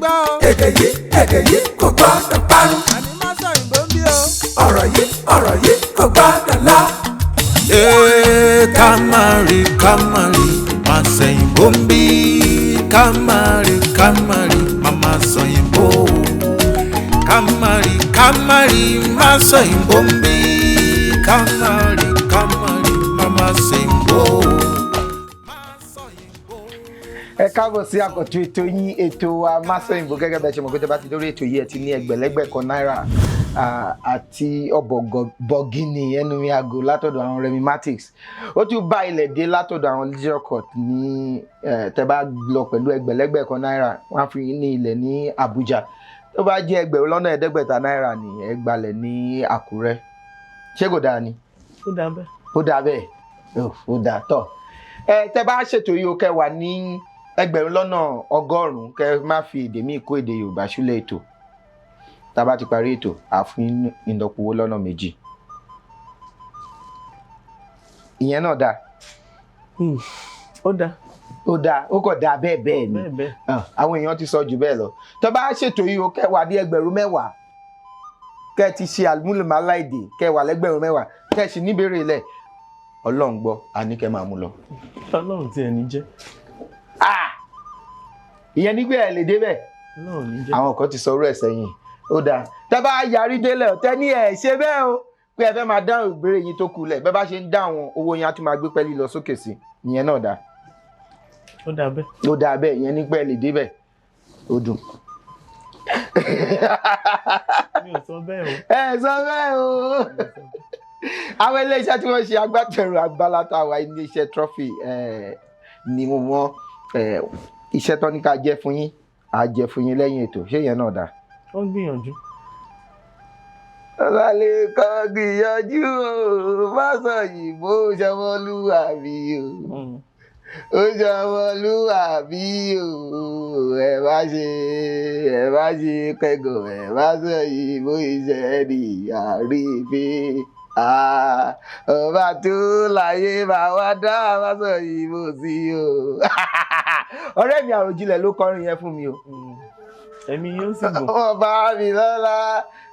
gbọ́ o. èdè yìí kò gbọ́dọ̀ parun. àní Masoyinbo ń bí o. ọ̀rọ̀ yìí kò gbọ́dọ̀ lọ. Kamari Masoyinbo ń bí. Kamari Mama Soyinbo. Kamari Masoyinbo ń bí. Kamari Mama Soyinbo. Ẹ káàbọ̀ sí àkọ́tún ètò yín ètò wa Masoyinbo gẹ́gẹ́ bẹ́ẹ̀ ṣe mọ̀ pé tẹ́ bá ti dórí ètò yìí ẹ ti ní ẹgbẹ̀lẹ́gbẹ̀ kan náírà àti ọ̀bọ̀gìnì ẹnu mi aago látọ̀dọ̀ àwọn remimatics. Ó tún bá ilẹ̀ dé látọ̀dọ̀ àwọn leisure court ní tẹ́ bá lọ pẹ̀lú ẹgbẹ̀lẹ́gbẹ̀ kan náírà wọ́n á fi ní ilẹ̀ ní Abuja. Tó bá jẹ́ ẹgbẹ̀rún lọ́nà ẹ̀ẹ́dẹ́gbẹ̀ta náírà ní ẹ gbalẹ̀ ní Àkúrẹ́. Ṣé kò dáa ni? Ó dáa bẹ́ẹ̀. Ó dáa bẹ́ẹ̀. Ó dáa tọ̀. Tẹ́ bá ṣètò yìí ó kẹ́ wà ní ẹgbẹ̀rún lọ́nà ọgọ́rùn-ún kẹ́ má fi èdè míì kó èdè Yorùbá sílẹ̀ ètò. Tá a bá ti parí ètò àfún ìdọ̀pọ̀ lọ́nà méjì. Ìyẹn náà dáa. Ó dáa. Ó dáa ó kàn dáa bẹ́ẹ̀ bẹ́ẹ̀ ni. Bẹ́ẹ̀. Àwọn èèyàn ti sọ jù bẹ́ẹ̀ lọ. Tó bá ṣètò yìí ó kẹ́ wà ní ẹgbẹ̀rún mẹ́wàá. Kẹ́ ti ṣe àlùmọ́lùmálà èdè kẹ́ wà lẹ́gbẹ̀rún mẹ́wàá. Kẹ́ sì níbèrè ilẹ̀. Ọlọ́run gbọ́ a ní kẹ́ máa mú lọ. Ọlọ́run tí ẹni jẹ́. Ìyẹn nígbà ẹ̀ lè débẹ̀. Ọlọ́run ní jẹ́. Àwọn kan ti sọ orú ẹ̀ sẹ́yìn. Ó dáa. Tẹ́ bá yarí délẹ̀ ọ̀tẹ́ ní ẹ̀ ṣe bẹ́ẹ̀ o pé ẹ fẹ́ máa dáhùn ìbéèrè yín tó kù lẹ̀ bẹ́ẹ̀ bá ṣe ń dáhùn owó yín á tún máa gbé pẹ́ẹ́lí lọ sókè sí ìyẹn náà dáa. Ó dáa bẹ́ẹ̀. Ó dáa bẹ́ẹ̀ ìyẹn nígbà ẹ̀ lè débẹ̀. Ó dùn. Mi ò sọ bẹ́ẹ̀ o. Ẹ sọ bẹ́ẹ̀ o. Àwọn iléeṣẹ́ tí wọ́n ṣe agbátẹrù agbálátàwà iléeṣẹ́ trophy ni mo mọ iṣẹ́ tó ní ká jẹ́ fún yín á jẹ́ fún yín lẹ́yìn ètò ṣé ìyẹn náà dáa. Ó ń gbìyànjú. Ọlálẹ́ kan gbìyànjú o Masoyinbo ṣọmọlúwàbí o ó ṣọmọlúwàbí o ẹ má ṣe kẹ́gàn Masoyinbo iṣẹ́ ní àrífín ọba tó láyé máa wá dá Masoyinbo sí o. Ọ̀rẹ́ mi Àròjinlẹ̀ ló kọrin yẹn fún mi o. Ẹ̀mí yóò sì gùn. Ọba mi lọ́la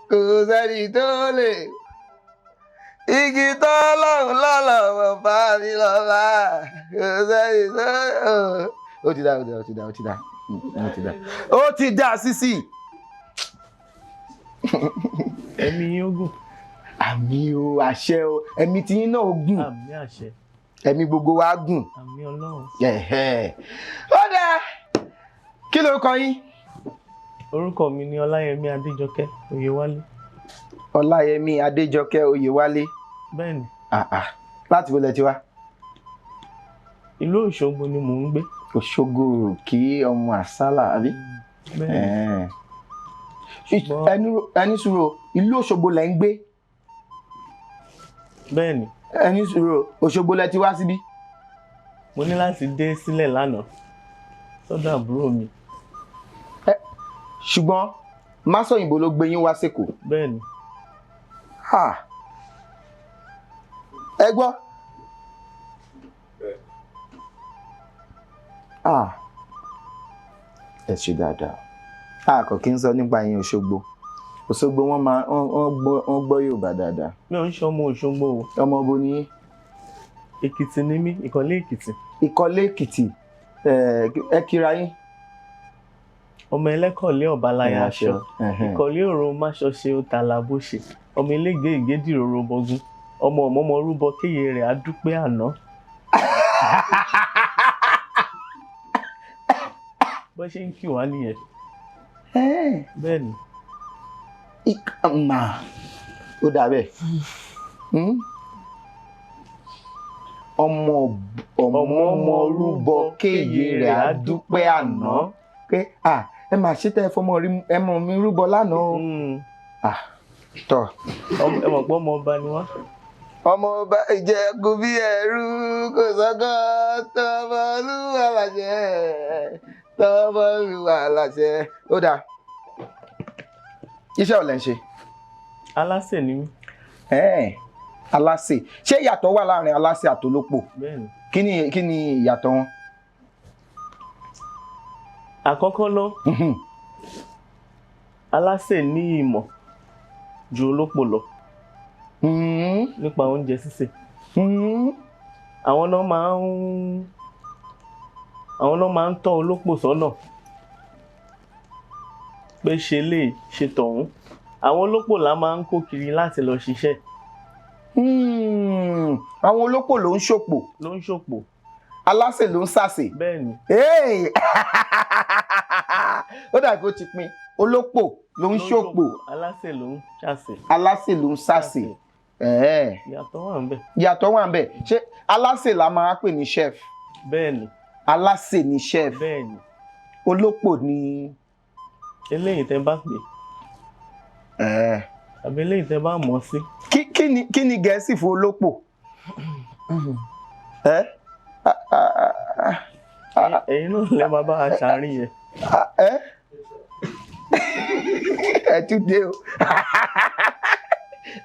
kò sẹ́ni tó lè igi tó lọ́run lọ́lọ́ ọba mi lọ́la kò sẹ́ni tó lè. Ó ti dá sísì. Ẹ̀mí yóò gùn. Àmì o àṣẹ o ẹ̀mí tí yín náà gùn. Àmì àṣẹ. Ẹ̀mí gbogbo wa gùn. Àmì Ọlọ́run. Ó dáa kí ló kọ yín. Orúkọ mi ni Olayemi Adejoke Oyewale. Olayemi Adejoke Oyewale. Bẹ́ẹ̀ni. Láti wo lẹ ti wá? Ìlú Òṣogbo ni mò ń gbé. Òṣogbo kí ọmọ àsálà àbí? Bẹ́ẹ̀ni. Ẹni sùúrù ìlú Òṣogbo lẹ ń gbé? Bẹ́ẹ̀ni. Ẹni sùúrù Òṣogbo lẹ ti wá síbí? Mo ní láti dé sílẹ̀ lánàá sọ́dọ̀ àbúrò mi. Ṣùgbọ́n Masoyinbo ló gbé yín wá s'Èkó. Bẹ́ẹ̀ni. Ẹ gbọ́. Ẹ ṣe dáadáa. Kò kí n sọ nípa yín Òṣogbo. Òṣogbo wọ́n gbọ́ Yorùbá dáadáa. Mi ò ń ṣe ọmọ Òṣogbo o. Ọmọ bo ni yín? Èkìtì ni mí, Ìkọ̀lé Èkìtì. Ìkọ̀lé Èkìtì. Ẹ kíra yín. Ọmọ ẹlẹ́kọ̀ọ́lé ọ̀bálayà aṣọ. Ìkọ̀lé òro máṣọ ṣe ó tala bó ṣe. Ọmọ elégbé ìgédìròrò bọ̀gún. Ọmọ ọ̀mọ́mọ rúbọ kéye rẹ̀ á dúpẹ́ àná. Bó ṣe ń kí wá nìyẹn. Bẹ́ẹ̀ni. Ó dà bẹ́ẹ̀. Ọmọ rúbọ kéye rẹ̀ á dúpẹ́ àná. Ẹ máa ṣe tẹ́ ẹ mọ̀ mi rúbọ lánàá o. Tọ́. Ẹ mọ̀ pé ọmọ ọba ni wá. Ọmọ ọba Ìjẹ̀bú bí ẹrú kò sọ́kọ́ tọmọlúwa láṣẹ. Ó dáa. Iṣẹ́ ò lẹ́ ń ṣe. Alásè ni mí. Alásè. Ṣé ìyàtọ̀ wà láàrin alásè àtolópò? Bẹ́ẹ̀ni. Kí ni ìyàtọ̀ wọn? Àkọ́kọ́ náà Alásè ní ìmọ̀ ju olópò lọ nípa oúnjẹ sísè. Àwọn náà máa ń tọ́ olópò sọ́nà pé ṣe lè ṣe tọ̀hún. Àwọn olópò la máa ń kó kiri láti lọ ṣiṣẹ́. Àwọn olópò ló ń ṣòpò. Alásè ló ń sàsè. Bẹ́ẹ̀ni. Ó dàbí ó ti pin. Olópò ló ń ṣòpò. Alásè ló ń sàsè. Alásè ló ń sàsè. Ìyàtọ̀ wà ńbẹ̀. Ìyàtọ̀ wà ńbẹ̀. Ṣé alásè la máa pè ní chef? Bẹ́ẹ̀ni. Alásè ni chef. Bẹ́ẹ̀ni. Olópò ni. Eléyìí tẹ́ bá pè. Àbí eléyìí tẹ́ bá mọ̀ sí. Kí ni Gẹ̀ẹ́sì fún olópò? Ẹ̀yin náà lè máa bá a ṣàárín yẹn. Ẹ tún dé o.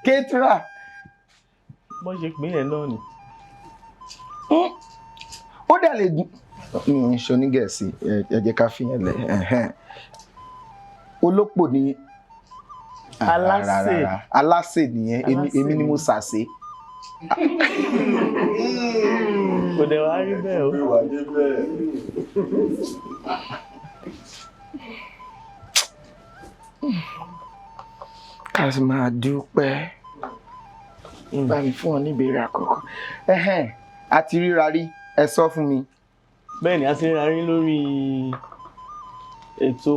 Kétra. Bó ṣe pín yẹn náà ni. Ó dẹ̀ lè dùn. Mi ò ṣe ní Gẹ̀ẹ́sì, ẹ jẹ́ ká fi yẹn lẹ̀. Olópò ni. Alásè nìyẹn, èmi ni mo sàsè. Kò dẹ̀ wá rí bẹ́ẹ̀ o. Ká sì máa dúpẹ́. Bá mi fún ọ ní ìbéèrè àkọ́kọ́. Àti ríra rí, ẹ sọ fún mi. Bẹ́ẹ̀ni, a ti ríra rí lórí ètò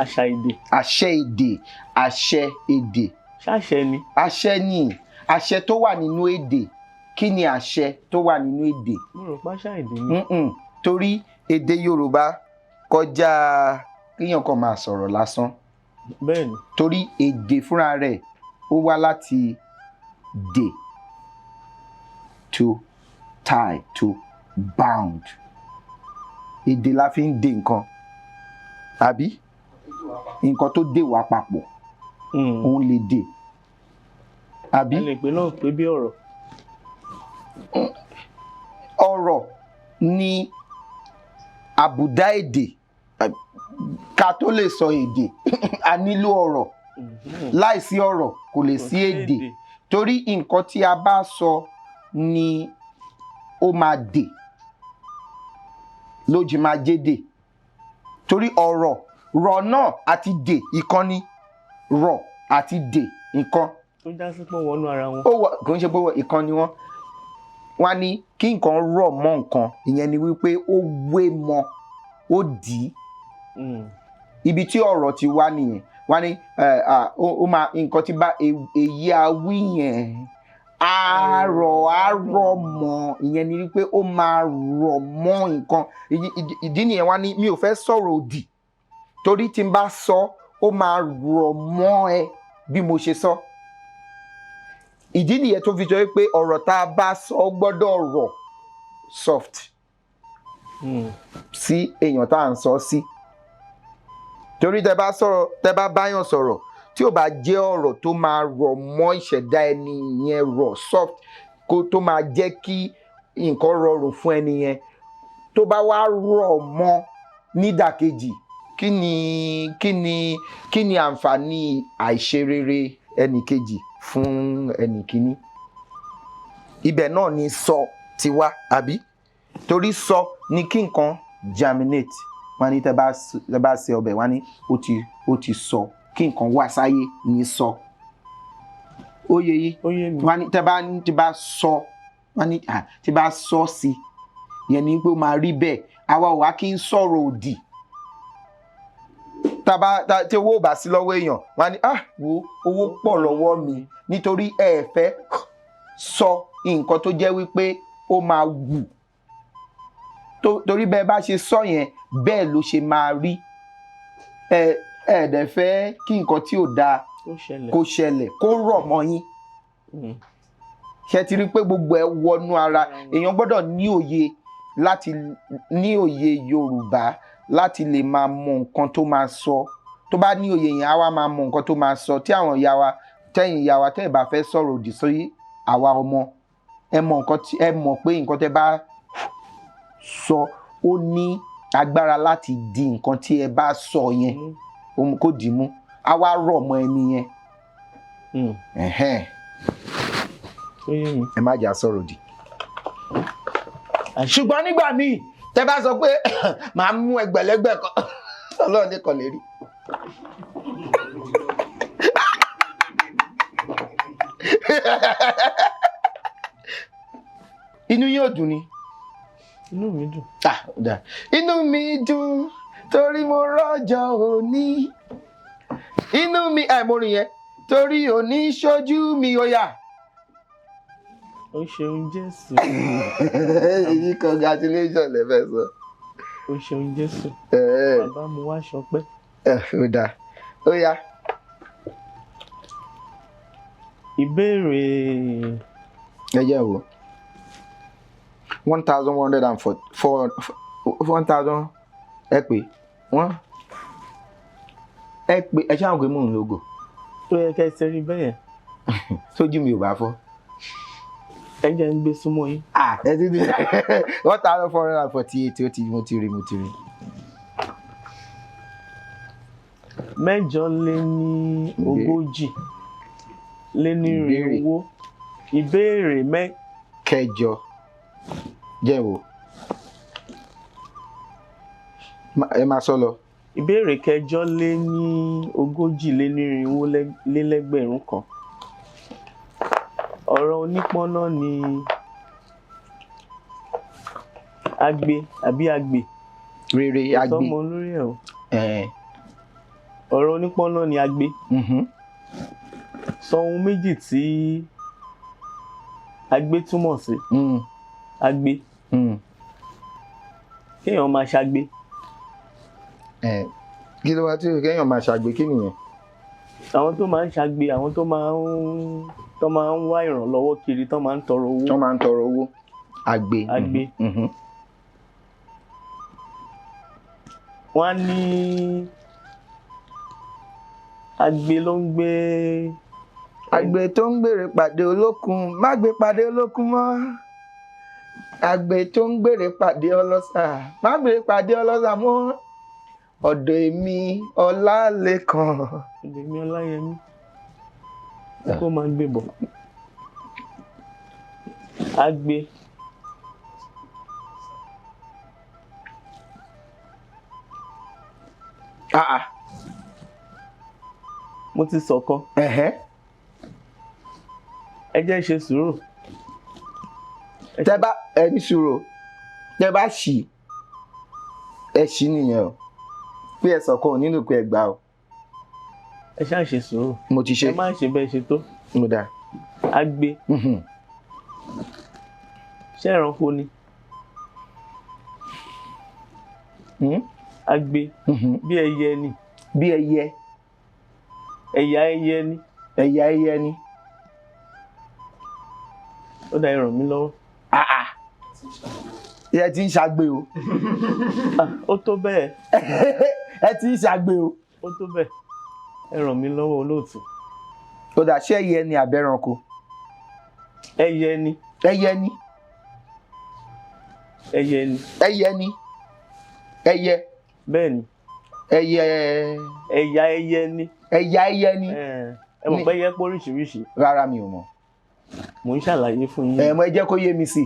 àṣà èdè. Àṣẹ èdè. Ṣáṣẹ ni. Àṣẹ ni. Àṣẹ tó wà nínú èdè. Kí ni àṣẹ tó wà nínú èdè? Mo rò pé àṣà èdè ni. Torí èdè Yorùbá kọjá kíyàn kan máa sọ̀rọ̀ lásán. Bẹ́ẹ̀ni. Torí èdè fúnra rẹ̀ ó wá láti dè, to tie, to bound. Èdè la fi ń dè nǹkan. Àbí? Nǹkan tó dè wá papọ̀. Òun lè dè. Àbí? Ẹ lè pè náà pé bí ọ̀rọ̀. Ọ̀rọ̀ ni àbùdá èdè. Ká tó lè sọ èdè, a nílò ọ̀rọ̀. Láìsí ọ̀rọ̀ kò lè sí èdè. Torí nǹkan tí a bá sọ ni ó máa dè. Lójì máa jédè. Torí ọ̀rọ̀, rọ̀ náà àti dè ìkan ni. Rọ̀ àti dè nǹkan. Tó já sí pé wọnú ara wọn. Kò ń ṣe pé ìkan ni wọ́n. Wọ́n á ní kí nǹkan rọ̀ mọ́ nǹkan. Ìyẹn ni wípé ó wé mọ́, ó dì í. Ibi tí ọ̀rọ̀ ti wá nìyẹn. Wọ́n á ní ó máa nǹkan tí bá èyí awí yẹn àárọ̀ mọ́. Ìyẹn ni wípé ó máa rọ̀ mọ́ nǹkan. Ìdí nìyẹn wá ní mi ò fẹ́ sọ̀rọ̀ òdì. Torí tí n bá sọ ó máa rọ̀ mọ́ ẹ bí mo ṣe sọ. Ìdí nìyẹn tó fi jọ pé ọ̀rọ̀ tá a bá sọ gbọ́dọ̀ rọ̀ soft sí èèyàn tá à ń sọ sí. Torí tẹ́ bá báyàn sọ̀rọ̀ tí ò bá jẹ́ ọ̀rọ̀ tó máa rọ̀ mọ́ ìṣẹ̀dá ẹni yẹn rọ̀ soft tó máa jẹ́ kí nǹkan rọrùn fún ẹni yẹn. Tó bá wá rọ̀ mọ́ nídàkejì, kí ni àǹfààní àìṣerere ẹnì kejì fún ẹnì kíní? Ibẹ̀ náà ni sọ ti wá, àbí? Torí sọ ni kí nǹkan germinate. Wọ́n ní tẹ́ bá ṣe ọbẹ̀, wọ́n ní ó ti sọ. Kí nǹkan wá sáyé ní sọ. Ó yé yí. Wọ́n ní tẹ́ bá sọ, wọ́n ní tí bá sọ sí, ìyẹn ni pé ó máa rí bẹ́ẹ̀. Àwa ò wá kí ń sọ̀rọ̀ òdì. Tí owó ò bá sí lọ́wọ́ èèyàn, wọ́n ní wo owó pọ̀ lọ́wọ́ mi, nítorí ẹ fẹ́ sọ nǹkan tó jẹ́ wípé ó máa wù. Torí bẹ́ẹ̀ bá ṣe sọ yẹn, bẹ́ẹ̀ ló ṣe máa rí. Ẹ dẹ̀ fẹ́ kí nǹkan tí ò dáa kó ṣẹlẹ̀, kó rọ̀ mọ́ yín. Ṣé ti rí pé gbogbo ẹ wọnú ara? Èèyàn gbọ́dọ̀ ní òye Yorùbá láti lè máa mọ nǹkan tó máa sọ. Tó bá ní òye yẹn, á wá máa mọ nǹkan tó máa sọ. Tí àwọn tẹ́yìn ìyá wa tẹ́ ẹ bá fẹ́ sọ̀rọ̀ òdì sí àwa ọmọ, ẹ mọ̀ pé nǹkan tẹ́ bá sọ ó ní agbára láti di nǹkan tí ẹ bá sọ yẹn kó dì mú á wá rọ̀ mọ́ ẹni yẹn. Ẹ má jà sọ̀rọ̀ dì. Ṣùgbọ́n nígbà míì tẹ bá sọ pé màá mú ẹgbẹ̀lẹ́gbẹ̀ kan Ọlọ́run ní kan lè rí. Inú yóò dùn ni. Inú mi dùn. Inú mi dùn torí mo rọ́jọ́ òní. Inú mi mo rìn yẹn torí òní ṣojú mi ó yá. Ó ṣeun Jésù. Congratulations lẹ́fẹ̀ẹ́ sọ. Ó ṣeun Jésù. Bàbá mo wá ṣọpẹ́. Ó dáa. Ó yá. Ìbéèrè. Ẹ jẹ́ wo. 1,104 1,000 ẹ pé wọ́n ẹ pé ẹ ṣáà pé mò ń lógo. Tó yẹ kẹ́ ẹ ṣe rí bẹ́ẹ̀. Sójú mi ò bá fọ́. Ẹ jẹ́ ń gbé súnmọ́ yín. Ẹ ti di 1,448 mo ti rí. Mẹ́jọ lé ní ogójì lé ní irinwó. Ìbéèrè kẹjọ jẹ́ wo. Ẹ máa sọ lọ. Ìbéèrè kẹjọ lé ní ogójì lé ní irinwó lé lẹ́gbẹ̀rún kan. Ọ̀rọ̀ onípọ́nná ni agbe àbí agbè. Rere agbe. Ìtọ́mọ lórí ẹ̀ o. Ọ̀rọ̀ onípọ́nná ni agbe. Sọ ohun méjì tí agbe túmọ̀ sí. Agbe. Kéèyàn máa ṣagbe. Kí ló wá tí kéèyàn máa ṣagbe kí nìyẹn? Àwọn tó máa ń ṣagbe, àwọn tó máa ń wá ìrànlọ́wọ́ kiri, tó máa ń tọrọ owó. Tó máa ń tọrọ owó. Agbe. Agbe. Wọ́n á ní agbe ló ń gbé. Agbe tó ń gbèrè pàdé olókun má gbé pàdé olókun mọ́. Agbe tó ń gbèrè pàdé ọlọ́ṣà má gbèrè pàdé ọlọ́ṣà mọ́. Ọ̀dọ̀ èmi Ọlálékan. Ọ̀dọ̀ èmi Ọláyẹmí. Kó máa gbé bọ̀. Agbe. Mo ti sọ̀kan. Ẹ jẹ́ ṣe sùúrù. Tẹ́ bá ẹni sùúrù. Tẹ́ bá ṣì ẹ ṣì nìyẹn o. Pé ẹ sọ̀kan ò nílò pé ẹ gbà o. Ẹ ṣáà ṣe sùúrù. Mo ti ṣe. Ẹ má ṣe bẹ́ẹ̀ ṣe tó. Mo dà. Agbe. Ṣé ẹranko ni? Agbe. Bí ẹyẹ ni. Bí ẹyẹ. Ẹ̀yà ẹyẹ ni. Ẹ̀yà ẹyẹ ni. Ó dá ẹ ràn mí lọ́wọ́. Ẹ ti ń ṣagbe o. Ó tó bẹ́ẹ̀. Ẹ ti ń ṣagbe o. Ó tó bẹ́ẹ̀. Ẹ ràn mí lọ́wọ́ olóòtú. Ó dà ṣé ẹyẹ ni àbẹ́ranko? Ẹyẹ ni. Ẹyẹ ni. Ẹyẹ ni. Ẹyẹ ni. Ẹyẹ. Bẹ́ẹ̀ ni. Ẹyẹ. Ẹ̀yà ẹyẹ ni. Ẹ̀yà ẹyẹ ni. Ẹ mọ̀ pé ẹyẹ pọ̀ oríṣiríṣi. Rárá mi ò mọ̀. Mò ń ṣàlàyé fún yín. Ẹ jẹ́ kó yé mi sí.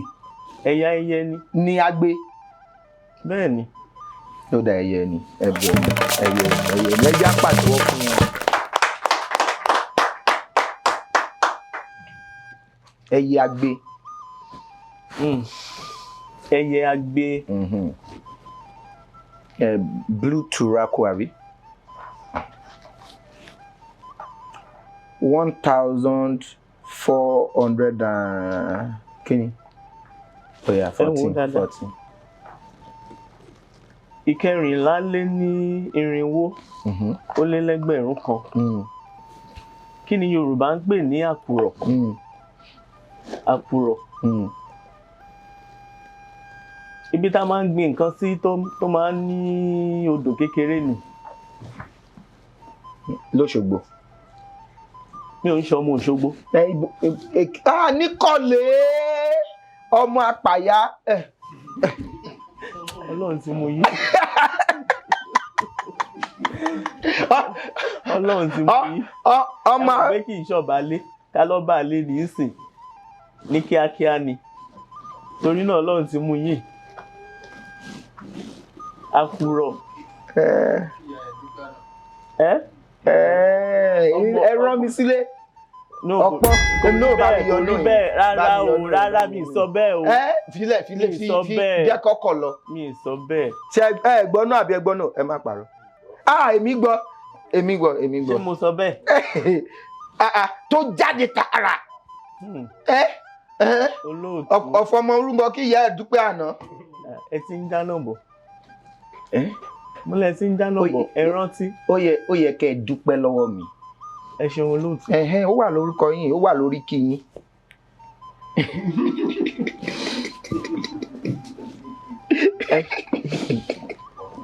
Ẹ̀yà ẹyẹ ni. Ni agbe. Bẹ́ẹ̀ ni. Ó dà ẹyẹ ni. Ẹyẹ ni. Ẹ jẹ́ pàtẹ́wọ́ fún wọn. Ẹyẹ agbe. Ẹyẹ agbe. Blue turaco àbí? 1,400 and kíni? Oh yeah, 14. Ìkẹrìnlá lé ní irinwó ó lé lẹ́gbẹ̀rún kan. Kí ni Yorùbá ń pè ní àkùrọ̀? Àkùrọ̀. Ibi tá a máa ń gbin nǹkan sí tó máa ń ní odò kékeré ni. Lóṣogbo. Mi ò ń ṣe ọmọ Òṣogbo. Níkọ̀lé ọmọ Àpàyà. Ọlọ́run tí mo yí. Ọlọ́run tí mo yí. Ọmọ pé kì í ṣọ̀bálé ká lọ́ bá lé ní ìsìn ní kíákíá ni torí náà Ọlọ́run tí mo yí. Àkùrọ̀. Ẹ rán mi sílé. Ọ̀pọ̀ no bá mi yọ lóyún. Rárá mi sọ bẹ́ẹ̀ o. Filẹ̀ fi jẹ́ kọ́kọ́ lọ. Mi sọ bẹ́ẹ̀. Ṣé ẹ gbọ́ náà àbí ẹ gbọ́ náà? Ẹ má parọ́. Èmi gbọ́. Ṣé mo sọ bẹ́ẹ̀? Tó jáde tààrà. Olóòtú. Ọ̀fọ̀ ọmọ orúmọ kí ìyá ẹ̀ dúpẹ́ àná. Ẹ ti ń dáná bọ̀. Mo lẹ ti ń dáná bọ̀. Ẹ rántí. Ó yẹ kẹ́ ẹ dúpẹ́ lọ́wọ́ mi. Ẹ ṣeun olóòtú. Ó wà lórúkọ yín, ó wà lórí kí yín.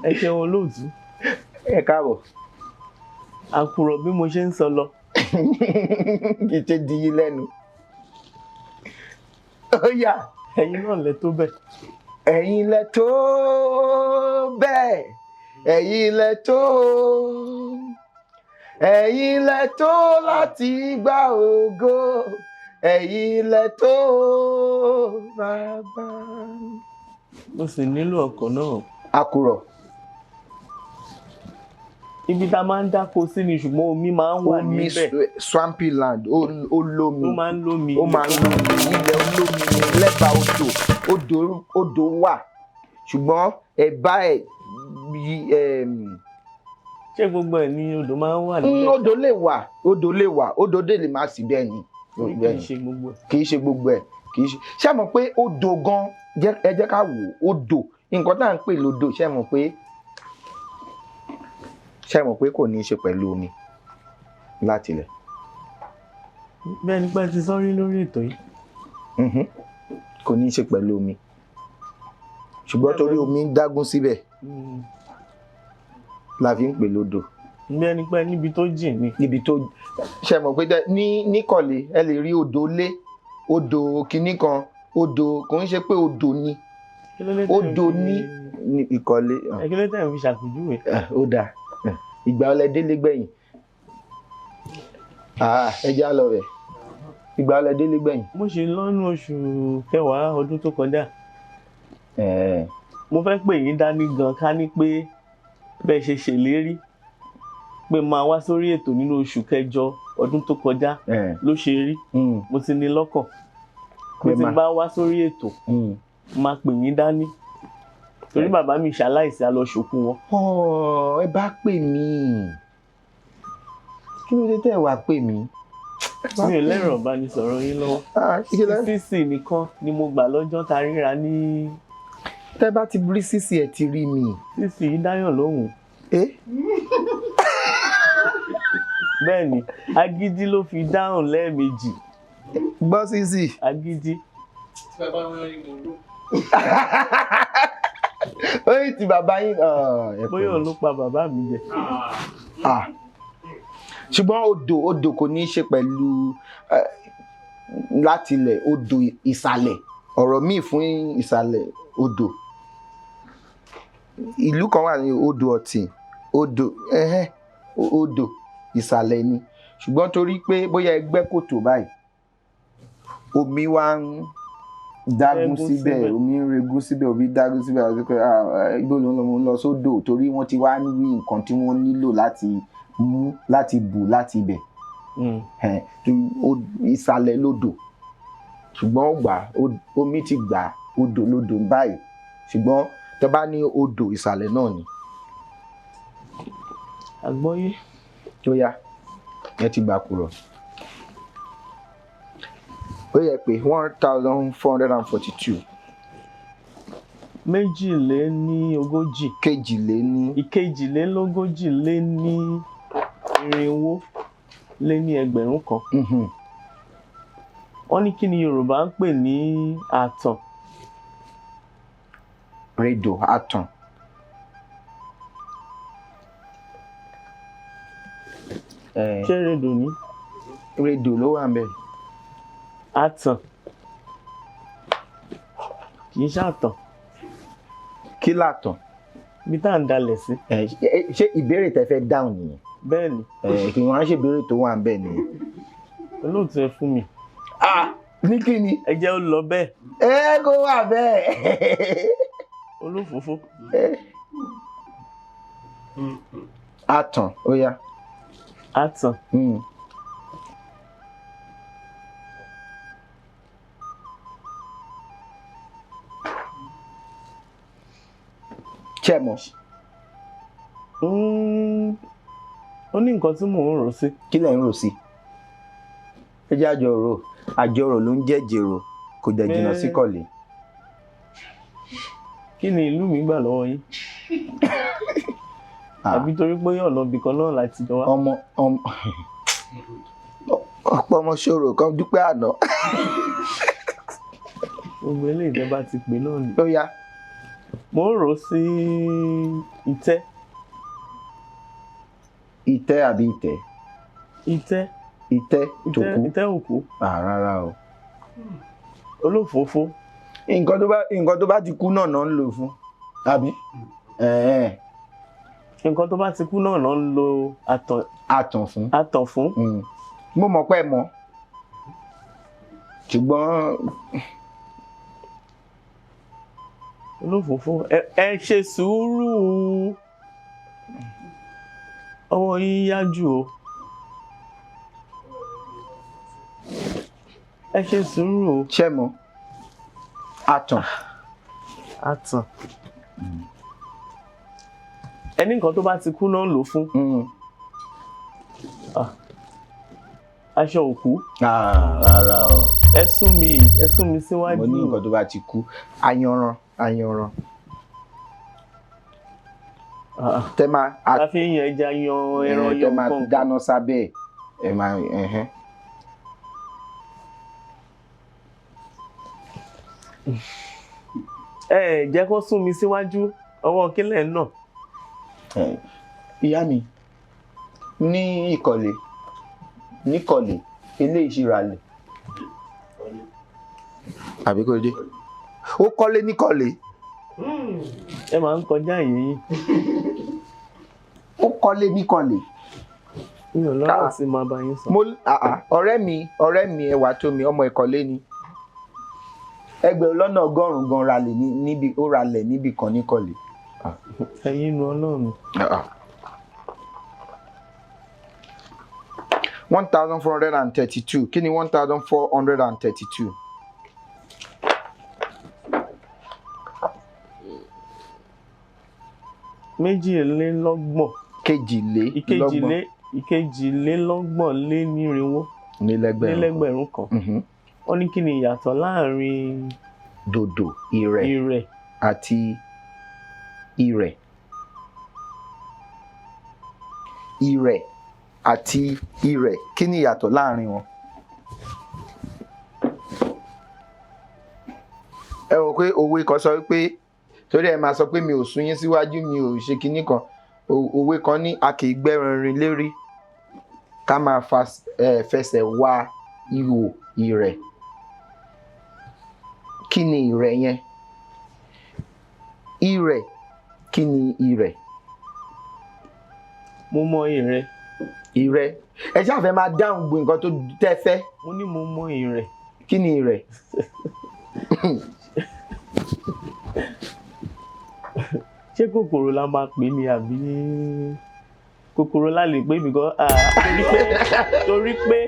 Ẹ ṣeun olóòtú. Ẹ káàbọ̀. Àkùrọ̀ bí mo ṣe ń sọ lọ. Kì í ṣe di yín lẹ́nu. Ó yá. Ẹ̀yin náà lẹ tó bẹ́ẹ̀. Ẹ̀yin lẹ tó bẹ́ẹ̀. Ẹ̀yin lẹ tó. Ẹ̀yin lẹ tó láti gba ògo. Ẹ̀yin lẹ tó bàbá. Mo sì nílò ọkọ̀ náà. Àkùrọ̀. Ibi tá a máa ń dáko sí ni ṣùgbọ́n omi máa ń wà níbẹ̀. Omi swampy land ó lómi. Ó máa ń lómi. Ilẹ̀ olómi ni lẹ́bàá odò wà ṣùgbọ́n ẹ̀bá ẹ̀ ṣé gbogbo ẹ̀ ni odò máa ń wà níbẹ̀? Odò lè wà odò dè lè má sí bẹ́ẹ̀ ni. Kì í ṣe gbogbo ẹ̀. Ṣé mọ̀ pé odò gan ẹ jẹ́ ká wò odò nǹkan tá à ń pè lódò ṣé mọ̀ pé kò ní í ṣe pẹ̀lú omi láti ilẹ̀. Bẹ́ẹ̀ ni pé ti sọ́rí lórí ètò yìí. Kò ní í ṣe pẹ̀lú omi ṣùgbọ́n torí omi ń dágún síbẹ̀ la fi ń pè lódò. Bẹ́ẹ̀ ni pé níbi tó jìn ni. Níbi tó ṣé mọ̀ pé níkọ̀lé ẹ lè rí odò lé odò kìíní kan odò kò ń ṣe pé odò ni odò ní ìkọ̀lé. Kí ló tẹ̀ ń fi ṣàpèjúwe? Ó dáa ìgbà ọlẹ délé gbẹ̀yìn ẹ já lọ rẹ̀ ìgbà ọlẹ délé gbẹ̀yìn. Mo ṣe lọ́nù oṣù kẹwàá ọdún tó kọjá. Mo fẹ́ pè yín dání gan ká ní pé bẹ́ẹ̀ ṣe ṣèlérí pé máa wá sórí ètò nínú oṣù kẹjọ ọdún tó kọjá ló ṣe rí. Mo ti ní lọ́kàn pé tí bá wá sórí ètò máa pè yín dání torí bàbá mi ṣaláìsí a lọ ṣòkú wọn. Ẹ bá pè mí kí ló dé tẹ́ wá pè mí. Mi ò lẹ́rọ̀ ìbánisọ̀rọ̀ yín lọ́wọ́. Sísì nìkan ni mo gbà lọ́jọ́ ta ríra ní. Tẹ́ bá ti rí sísì ẹ ti rí mi. Sísì yìí dáyàn lóhùn. Bẹ́ẹ̀ ni agídí ló fi dáhùn lẹ́ẹ̀mejì. Gbọ́ sísì. Agídí. Oyin ti bàbá yín. Bóyá òun ló pa bàbá mi jẹ. Ṣùgbọ́n odò kò ní í ṣe pẹ̀lú láti ilẹ̀ odò ìsàlẹ̀ ọ̀rọ̀ míì fún ìsàlẹ̀ odò. Ìlú kan wà ní odò ọ̀tìn odò ìsàlẹ̀ ni ṣùgbọ́n torí pé bóyá ẹgbẹ́ kòtò báyìí omi wá ń dágún síbẹ̀ omi ń regún síbẹ̀ omi dágún síbẹ̀ àti pé igbó ló ń lọ sódò torí wọ́n ti wá ní nǹkan tí wọ́n nílò láti bù láti ibẹ̀ ìsàlẹ̀ lodò ṣùgbọ́n omi ti gbà odò lodò báyìí ṣùgbọ́n tó bá ní odò ìsàlẹ̀ náà ni. Àgbọ́yé. Tó yá ẹ ti gbà kúrò. Ó yẹ pé 1442. Méjìléníogójì. Ìkejìlélógójì lé ní irinwó lé ní ẹgbẹ̀rún kan. Wọ́n ní kí ni Yorùbá ń pè ní àtàn? Rédò àtàn. Ṣé rédò ní? Rédò ló wà ńbẹ̀. Àtàn kì í ṣàtàn. kí làtàn. Bí tá à ń dalẹ̀ sí. Ṣé ìbéèrè tẹ́ fẹ́ dáhùn nìyẹn. Bẹ́ẹ̀ ni. Kí wọ́n á ṣe ìbéèrè tó wà ń bẹ̀ nìyẹn. Olóòtú ẹ fún mi. Ní kí ni. Ẹ jẹ́ ó lọ bẹ́ẹ̀. Kó wà bẹ́ẹ̀. Olófòófó. Àtàn ó yá. Àtàn. Ṣé mọ̀. Ó ní nǹkan tí mò ń rò sí. Kí lẹ̀ ń rò sí. Ẹ jẹ́ àjọrò ló ń jẹ́ jèrò kò dẹ̀ jìnnà sí kọ̀lé. Kí ni ìlú mi gbà lọ́wọ́ yín? Àbí torí pé ọ̀nà ibì kan náà láti jọ wá. Ọ̀pọ̀ ọmọ ṣòro kan dúpẹ́ àná. Gbogbo eléyìí tẹ́ bá ti pè náà ni. Ó yá. Mo ń rò sí ìtẹ́. Ìtẹ́ àbí ìtẹ́? Ìtẹ́. Ìtẹ́ tó kú. Ìtẹ́ òkú. Rárá o. Olófòófó. Nǹkan tó bá ti kú náà ń lò fún. Àbí? Nǹkan tó bá ti kú náà ń lo àtàn fún. Àtàn fún. Mo mọ̀ pé ẹ mọ̀. Ṣùgbọ́n. Olófòófó. Ẹ ṣe sùúrù. Ọwọ́ yín yá jù o. Ẹ ṣe sùúrù o. Ṣé mọ̀. Àtàn. Ẹni nǹkan tó bá ti kú náà ń lò fún. Aṣọ òkú. Rárá o. Ẹ sún mi síwájú. Mo ní nǹkan tó bá ti kú. Ayanran. Tẹ́ máa. A fi yan ẹja yan ẹran yan tẹ́ máa dáná sábẹ́ ẹ̀ máa jẹ́ kó sún mi síwájú ọwọ́ kílẹ̀ náà. Ìyá mi ní ìkọ̀lé ilé ìṣiralẹ̀ àbí kò dé ó kọ́lé níkọ̀lé. Ẹ máa ń kọjá yìí. Ó kọ́lé níkọ̀lé. Mi ò lọ́rọ̀ sí máa bá yín sọ. ọ̀rẹ́ mi ẹwà tó mi ọmọ ìkọ̀lé ni. Ẹgbẹ̀rún lọ́nà ọgọ́rùn-ún gan ralẹ̀ níbi kan níkọ̀lé. Ẹ̀yin nu Ọlọ́run. 1432. Kí ni 1432? Méjìlélọ́gbọ̀n. Ìkejìlélọ́gbọ̀n lé nírinwó. Nílẹ́gbẹ̀rún kan. Wọ́n ní kí ni ìyàtọ̀ láàrin dòdò ìrẹ̀ àti ìrẹ̀. Ìrẹ̀ àti ìrẹ̀ kí ni ìyàtọ̀ láàrin wọn? Ẹ wò pé òwe kan sọ pé torí ẹ máa sọ pé mi ò sún yín síwájú mi ò ṣe kinní kan. Òwe kan ní a kì í gbẹ́ranrin lérí ká máa fẹsẹ̀ wá ihò ìrẹ̀. Kí ni ìrẹ̀ yẹn? Ìrẹ̀ kí ni ìrẹ̀? Mo mọ ìrẹ̀. Ìrẹ̀ ẹ ṣáà fẹ́ máa dáhùn gbogbo nǹkan tó tẹ́ fẹ́. Mo ní mo mọ ìrẹ̀. Kí ni ìrẹ̀? Ṣé kòkòrò la máa pè ní àbí kòkòrò la lè pè because torí pé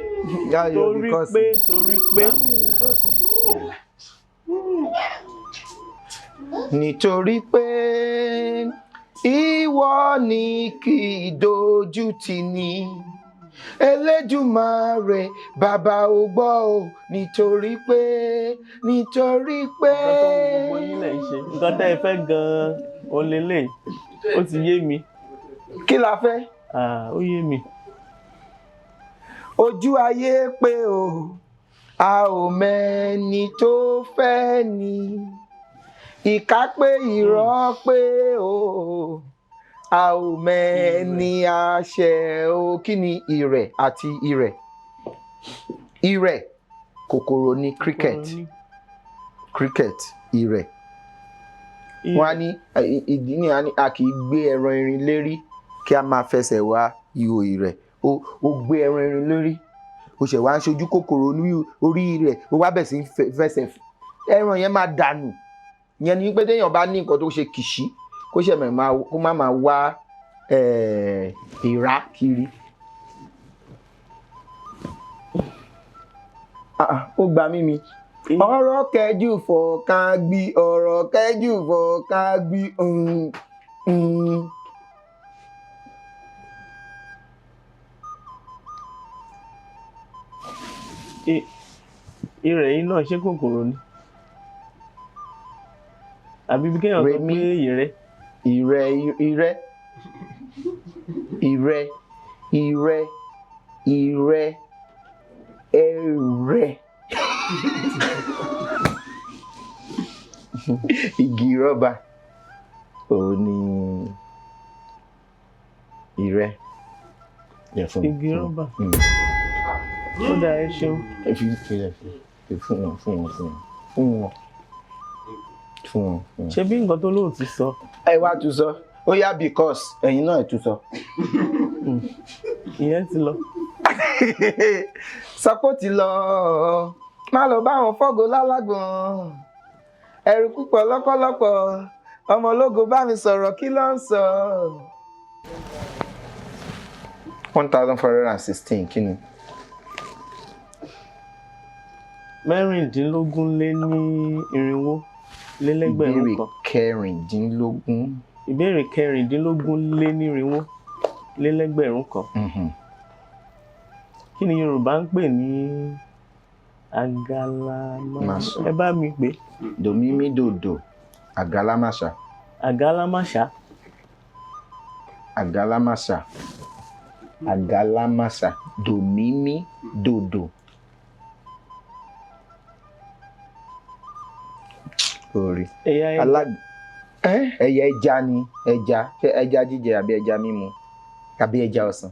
nítorí pé ìwọ ni kì í dojú tì ní Elédùmarè bàbá ò gbọ́ o nítorí pé. Nǹkan tẹ́ ẹ fẹ́ gan-an ó lélẹ̀ ó ti yé mi. Kí la fẹ́? Ó yé mi. Ojú ayé pé o a ò mẹ́ni tó fẹ́ ni ìkà pé irọ́ pé o a ò mẹ́ni àṣẹ o. Kí ni ìrẹ̀ àti ìrẹ̀? Ìrẹ̀ kòkòrò ni cricket ìrẹ̀ wọ́n á ní ìdí ni a kì í gbé ẹran erin lérí kí a máa fẹsẹ̀ wá ihò ìrẹ̀ ó gbé ẹran erin lérí ó ṣẹ̀ wá ń ṣojú kòkòrò orí rẹ̀ ó wá bẹ̀ sí fẹsẹ̀ ẹran yẹn máa dànù yẹn ni pé téèyàn bá ní nǹkan tó ṣe kìṣí kó ṣe kó má máa wá ìrá kiri. Ó gba mímí ọ̀rọ̀ kẹjú fọ̀ọ́kàn gbí ọ̀rọ̀ kẹjú fọ̀ọ́kàn gbí. Ìrẹ̀ yìí náà ṣé kòkòrò ni àbí bí kéèyàn sọ pé ìrẹ́. ìrẹ́ ẹrẹ̀ igi rọ́bà òun ni ìrẹ́. Igi rọ́bà ó dá ẹ ṣeun. Fún wọn. Ṣé bí nǹkan tó lóòtú sọ. Ẹ wá tún sọ ó yá because ẹ̀yin náà tún sọ. Ìyẹn ti lọ. Sọ pé ó ti lọ má lọ bá àwọn fọ́gò lálágbọ̀n ẹ̀rù púpọ̀ lọ́pọ̀lọpọ̀ ọmọ ológo bá mi sọ̀rọ̀ kí ló ń sọ. 1416 kí ni. Mẹ́rìndínlógún lé ní irinwó lé lẹ́gbẹ̀rún kan. Ìbéèrè kẹrìndínlógún lé ní irinwó lé lẹ́gbẹ̀rún kan. Kí ni Yorùbá ń pè ní agalámáṣá? Ẹ bá mi pè. Dòmímí dòdò agalámáṣá. Agalámáṣá. Agalámáṣá. Agalámáṣá. Dòmímí dòdò. Orí. Ẹyẹ ẹja ni ẹja jíjẹ àbí ẹja mímu àbí ẹja ọsàn.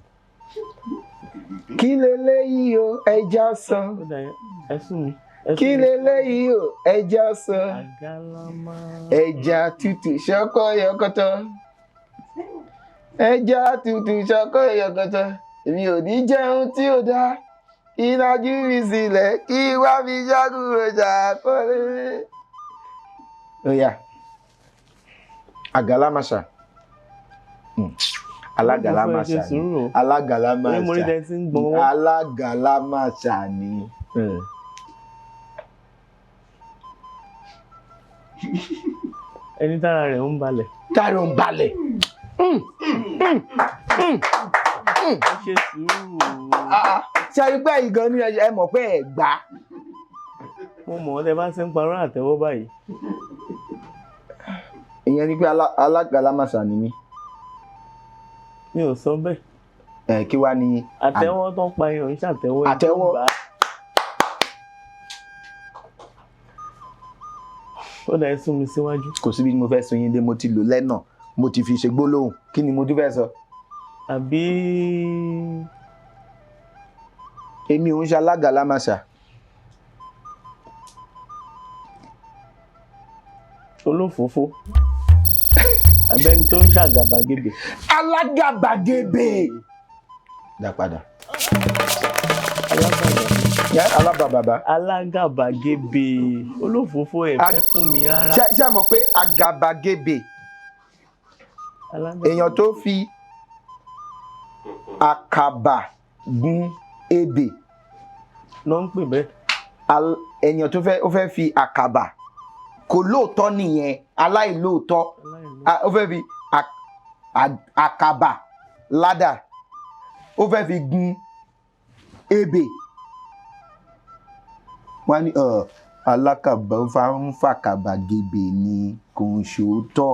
Kí leléyìí o ẹja ọsàn. Kí leléyìí o ẹja ọsàn. Ẹja tútù ṣọkọ yọkọtọ. Ẹja tútù ṣọkọ yọkọtọ. Èmi ò ní jẹun tí ò dáa. Ìnájú mi sílẹ̀ kí wá mi jágùrò jà kọ́lé. Oya. Agalámáṣá. Alágalámáṣá ni. Alágalámáṣá ni. Ẹni tára rẹ̀ ń balẹ̀. Tára ń balẹ̀. Ṣe sùúrù. Ṣé ẹ rí pé ìgan ni ẹ mọ̀ pé ẹ gbà. Mo mọ̀ ọ́ tẹ bá ṣe ń parọ́ àtẹ́wọ́ báyìí. Ìyẹn ni pé alágalámáṣá ni mí. Mi ò sọ bẹ́ẹ̀. Kí wá ní. Àtẹ́wọ́ tó ń pa èèyàn ń ṣàtẹ́wọ́. Àtẹ́wọ́. Ó dá ẹ sún mi síwájú. Kò síbi tí mo fẹ́ sún yín dé mo ti lò lẹ́nà mo ti fi ṣe gbólóhùn kí ni mo tún fẹ́ sọ. Àbí. Èmi ò ń ṣe alágalámáṣá. Olófòófó. Àbẹ́ni tó ń ṣàgàbàgebè. Alágàbàgebè. Dá padà. Alábàbàbà. Alágàbàgebè. Olófòófó ẹ̀ fẹ́ fún mi rárá. Ṣé ẹ mọ̀ pé àgàbàgebè èèyàn tó fi àkàbà gún ebè. Ló ń pè bẹ́ẹ̀. Èèyàn tó fẹ́ fi àkàbà kò lóòótọ́ nìyẹn aláìlóòótọ́ ó fẹ́ fi àkàbà ládà ó fẹ́ fi gun ebè wọ́n ní alákàbà ń fàkàbà gebè ni kò ń ṣòótọ́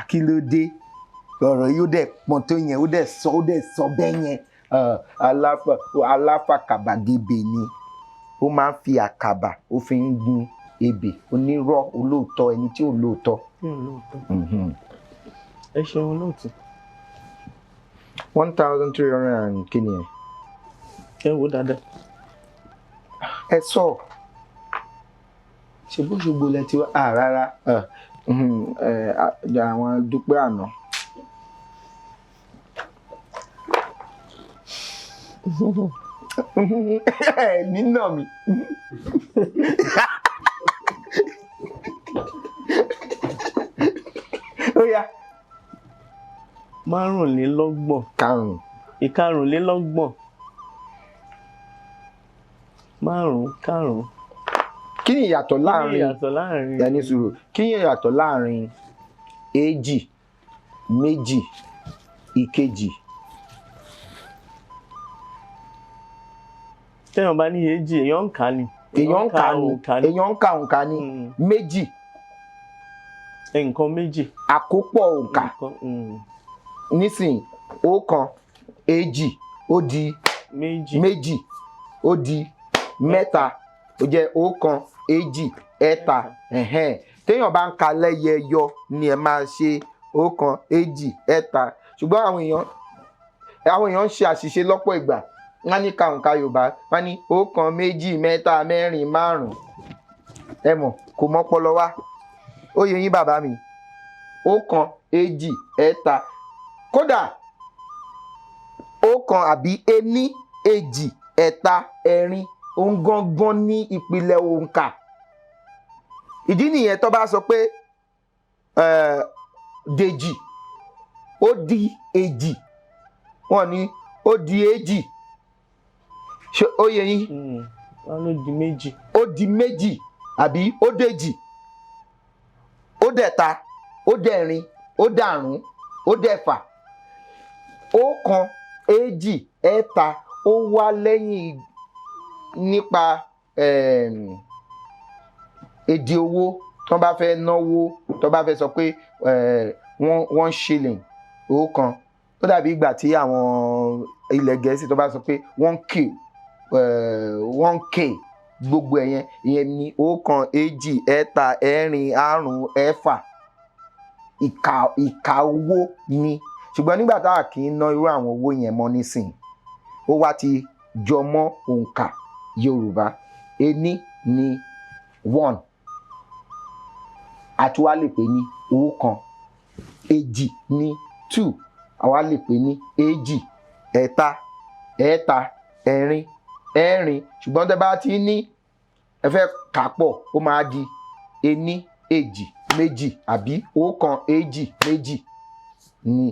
kí ló dé ọ̀rọ̀ yóò dẹ̀ pọ̀ tó yẹn ó dẹ̀ sọ bẹ́ẹ̀ yẹn aláfàkàbà gebè ni ó máa ń fi àkàbà ó fi ń gun ebè onírọ́ olóòótọ́ ẹni tí ò lóòótọ́. Ẹ ṣeun olóòtú. 1300 and kíni ẹ. Ẹ wò dáadáa. Ẹ sọ ṣe bó ṣogbo lẹ ti wá rárá àwọn dúpẹ́ àná. Nínà mi. Ó yá. Márùnlélọ́gbọ̀n. Karùn-ún. Ìkarùnlélọ́gbọ̀n. Karùn-ún. Kí ni ìyàtọ̀ láàrin? Kí ni ìyàtọ̀ láàrin? Ẹni sùúrù. Kí ni ìyàtọ̀ láàrin èjì, méjì, ìkejì? Téèyàn bá ní èjì, èèyàn ń kà ni. Èèyàn ń kà òǹkà ni. Méjì. Nǹkan méjì. Àkópọ̀ òǹkà. Nísìnyí, ọ̀kan, èjì, ó di méjì, ó di mẹ́ta, ó jẹ́ ọ̀kan, èjì, ẹ̀ta. Téèyàn bá ń ka lẹ́yẹyọ ni ẹ máa ṣe ọ̀kan, èjì, ẹ̀ta. Ṣùgbọ́n àwọn èèyàn ń ṣe àṣìṣe lọ́pọ̀ ìgbà. Wọ́n ní ka òǹkà Yorùbá, wọ́n ní ọ̀kan, méjì, mẹ́ta, mẹ́rin, márùn-ún. Ẹ mọ̀, kò mọ́pọlọ wá. Ó yé yín bàbá mi. Ọ̀kan, èjì, ẹ̀ta. Kódà ọ̀kan àbí ení, èjì, ẹ̀ta, ẹ̀rin, òun gangan ní ìpìlẹ̀ òǹkà. Ìdí nìyẹn tó bá sọ pé Dèjì ó di èjì, wọ́n ní ó di èjì. Ṣé ó yé yín? Wọ́n ló di méjì. Ó di méjì àbí ó dèjì, ó dẹ̀ta, ó dẹ̀rin, ó dàrún, ó dẹ̀fà. Ọ̀kan, èjì, ẹ̀ta ó wá lẹ́yìn nípa èdè owó tó bá fẹ́ náwó, tó bá fẹ́ sọ pé one shilling, ọ̀kan. Ó dàbí ìgbà tí àwọn ilẹ̀ Gẹ̀ẹ́sì tó bá sọ pé 1k, 1k, gbogbo ẹ̀yẹn, ìyẹn ni ọ̀kan, èjì, ẹ̀ta, ẹ̀rin, àrún, ẹ̀fà. Ìka owó ni. Ṣùgbọ́n nígbà tá a kì í ná irú àwọn owó yẹn mọ́ nísìnyí, ó wá ti jọ mọ́ òǹkà Yorùbá. Ení ni 1, àti wá lè pè ní ọ̀kan. Èjì ni 2, àwa lè pè ní èjì. Ẹ̀ta, ẹ̀rin, ẹ̀rin. Ṣùgbọ́n tẹ́ bá ti ní ẹ fẹ́ kà pọ̀, ó máa di ení, èjì, méjì, àbí ọ̀kan, èjì, méjì ni.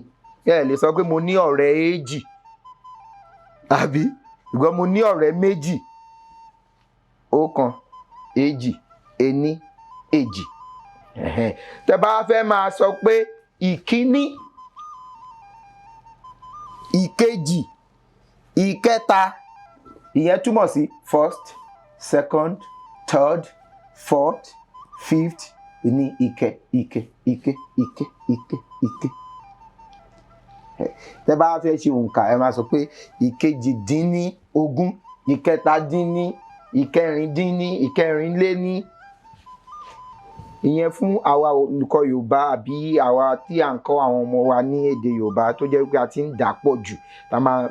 Ẹ lè sọ pé mo ní ọ̀rẹ́ èjì, àbí ṣùgbọ́n mo ní ọ̀rẹ́ méjì. Ọ̀kan, èjì, ení, èjì. Tẹ́ bá fẹ́ máa sọ pé ìkíní, ìkejì, ìkẹta, ìyẹn túmọ̀ sí first, second, third, fourth, fifth, ní ìkẹ. Tẹ́ bá fẹ́ ṣe òǹkà, ẹ máa sọ pé ìkejì-dín-ní-ogún, ìkẹta-dín-ní, ìkẹrin-dín-ní, ìkẹrin-lé-ní. Ìyẹn fún àwa olùkọ́ Yorùbá àbí àwa tí à ń kọ́ àwọn ọmọ wa ní èdè Yorùbá tó jẹ́ pé a ti ń dà pọ̀ jù.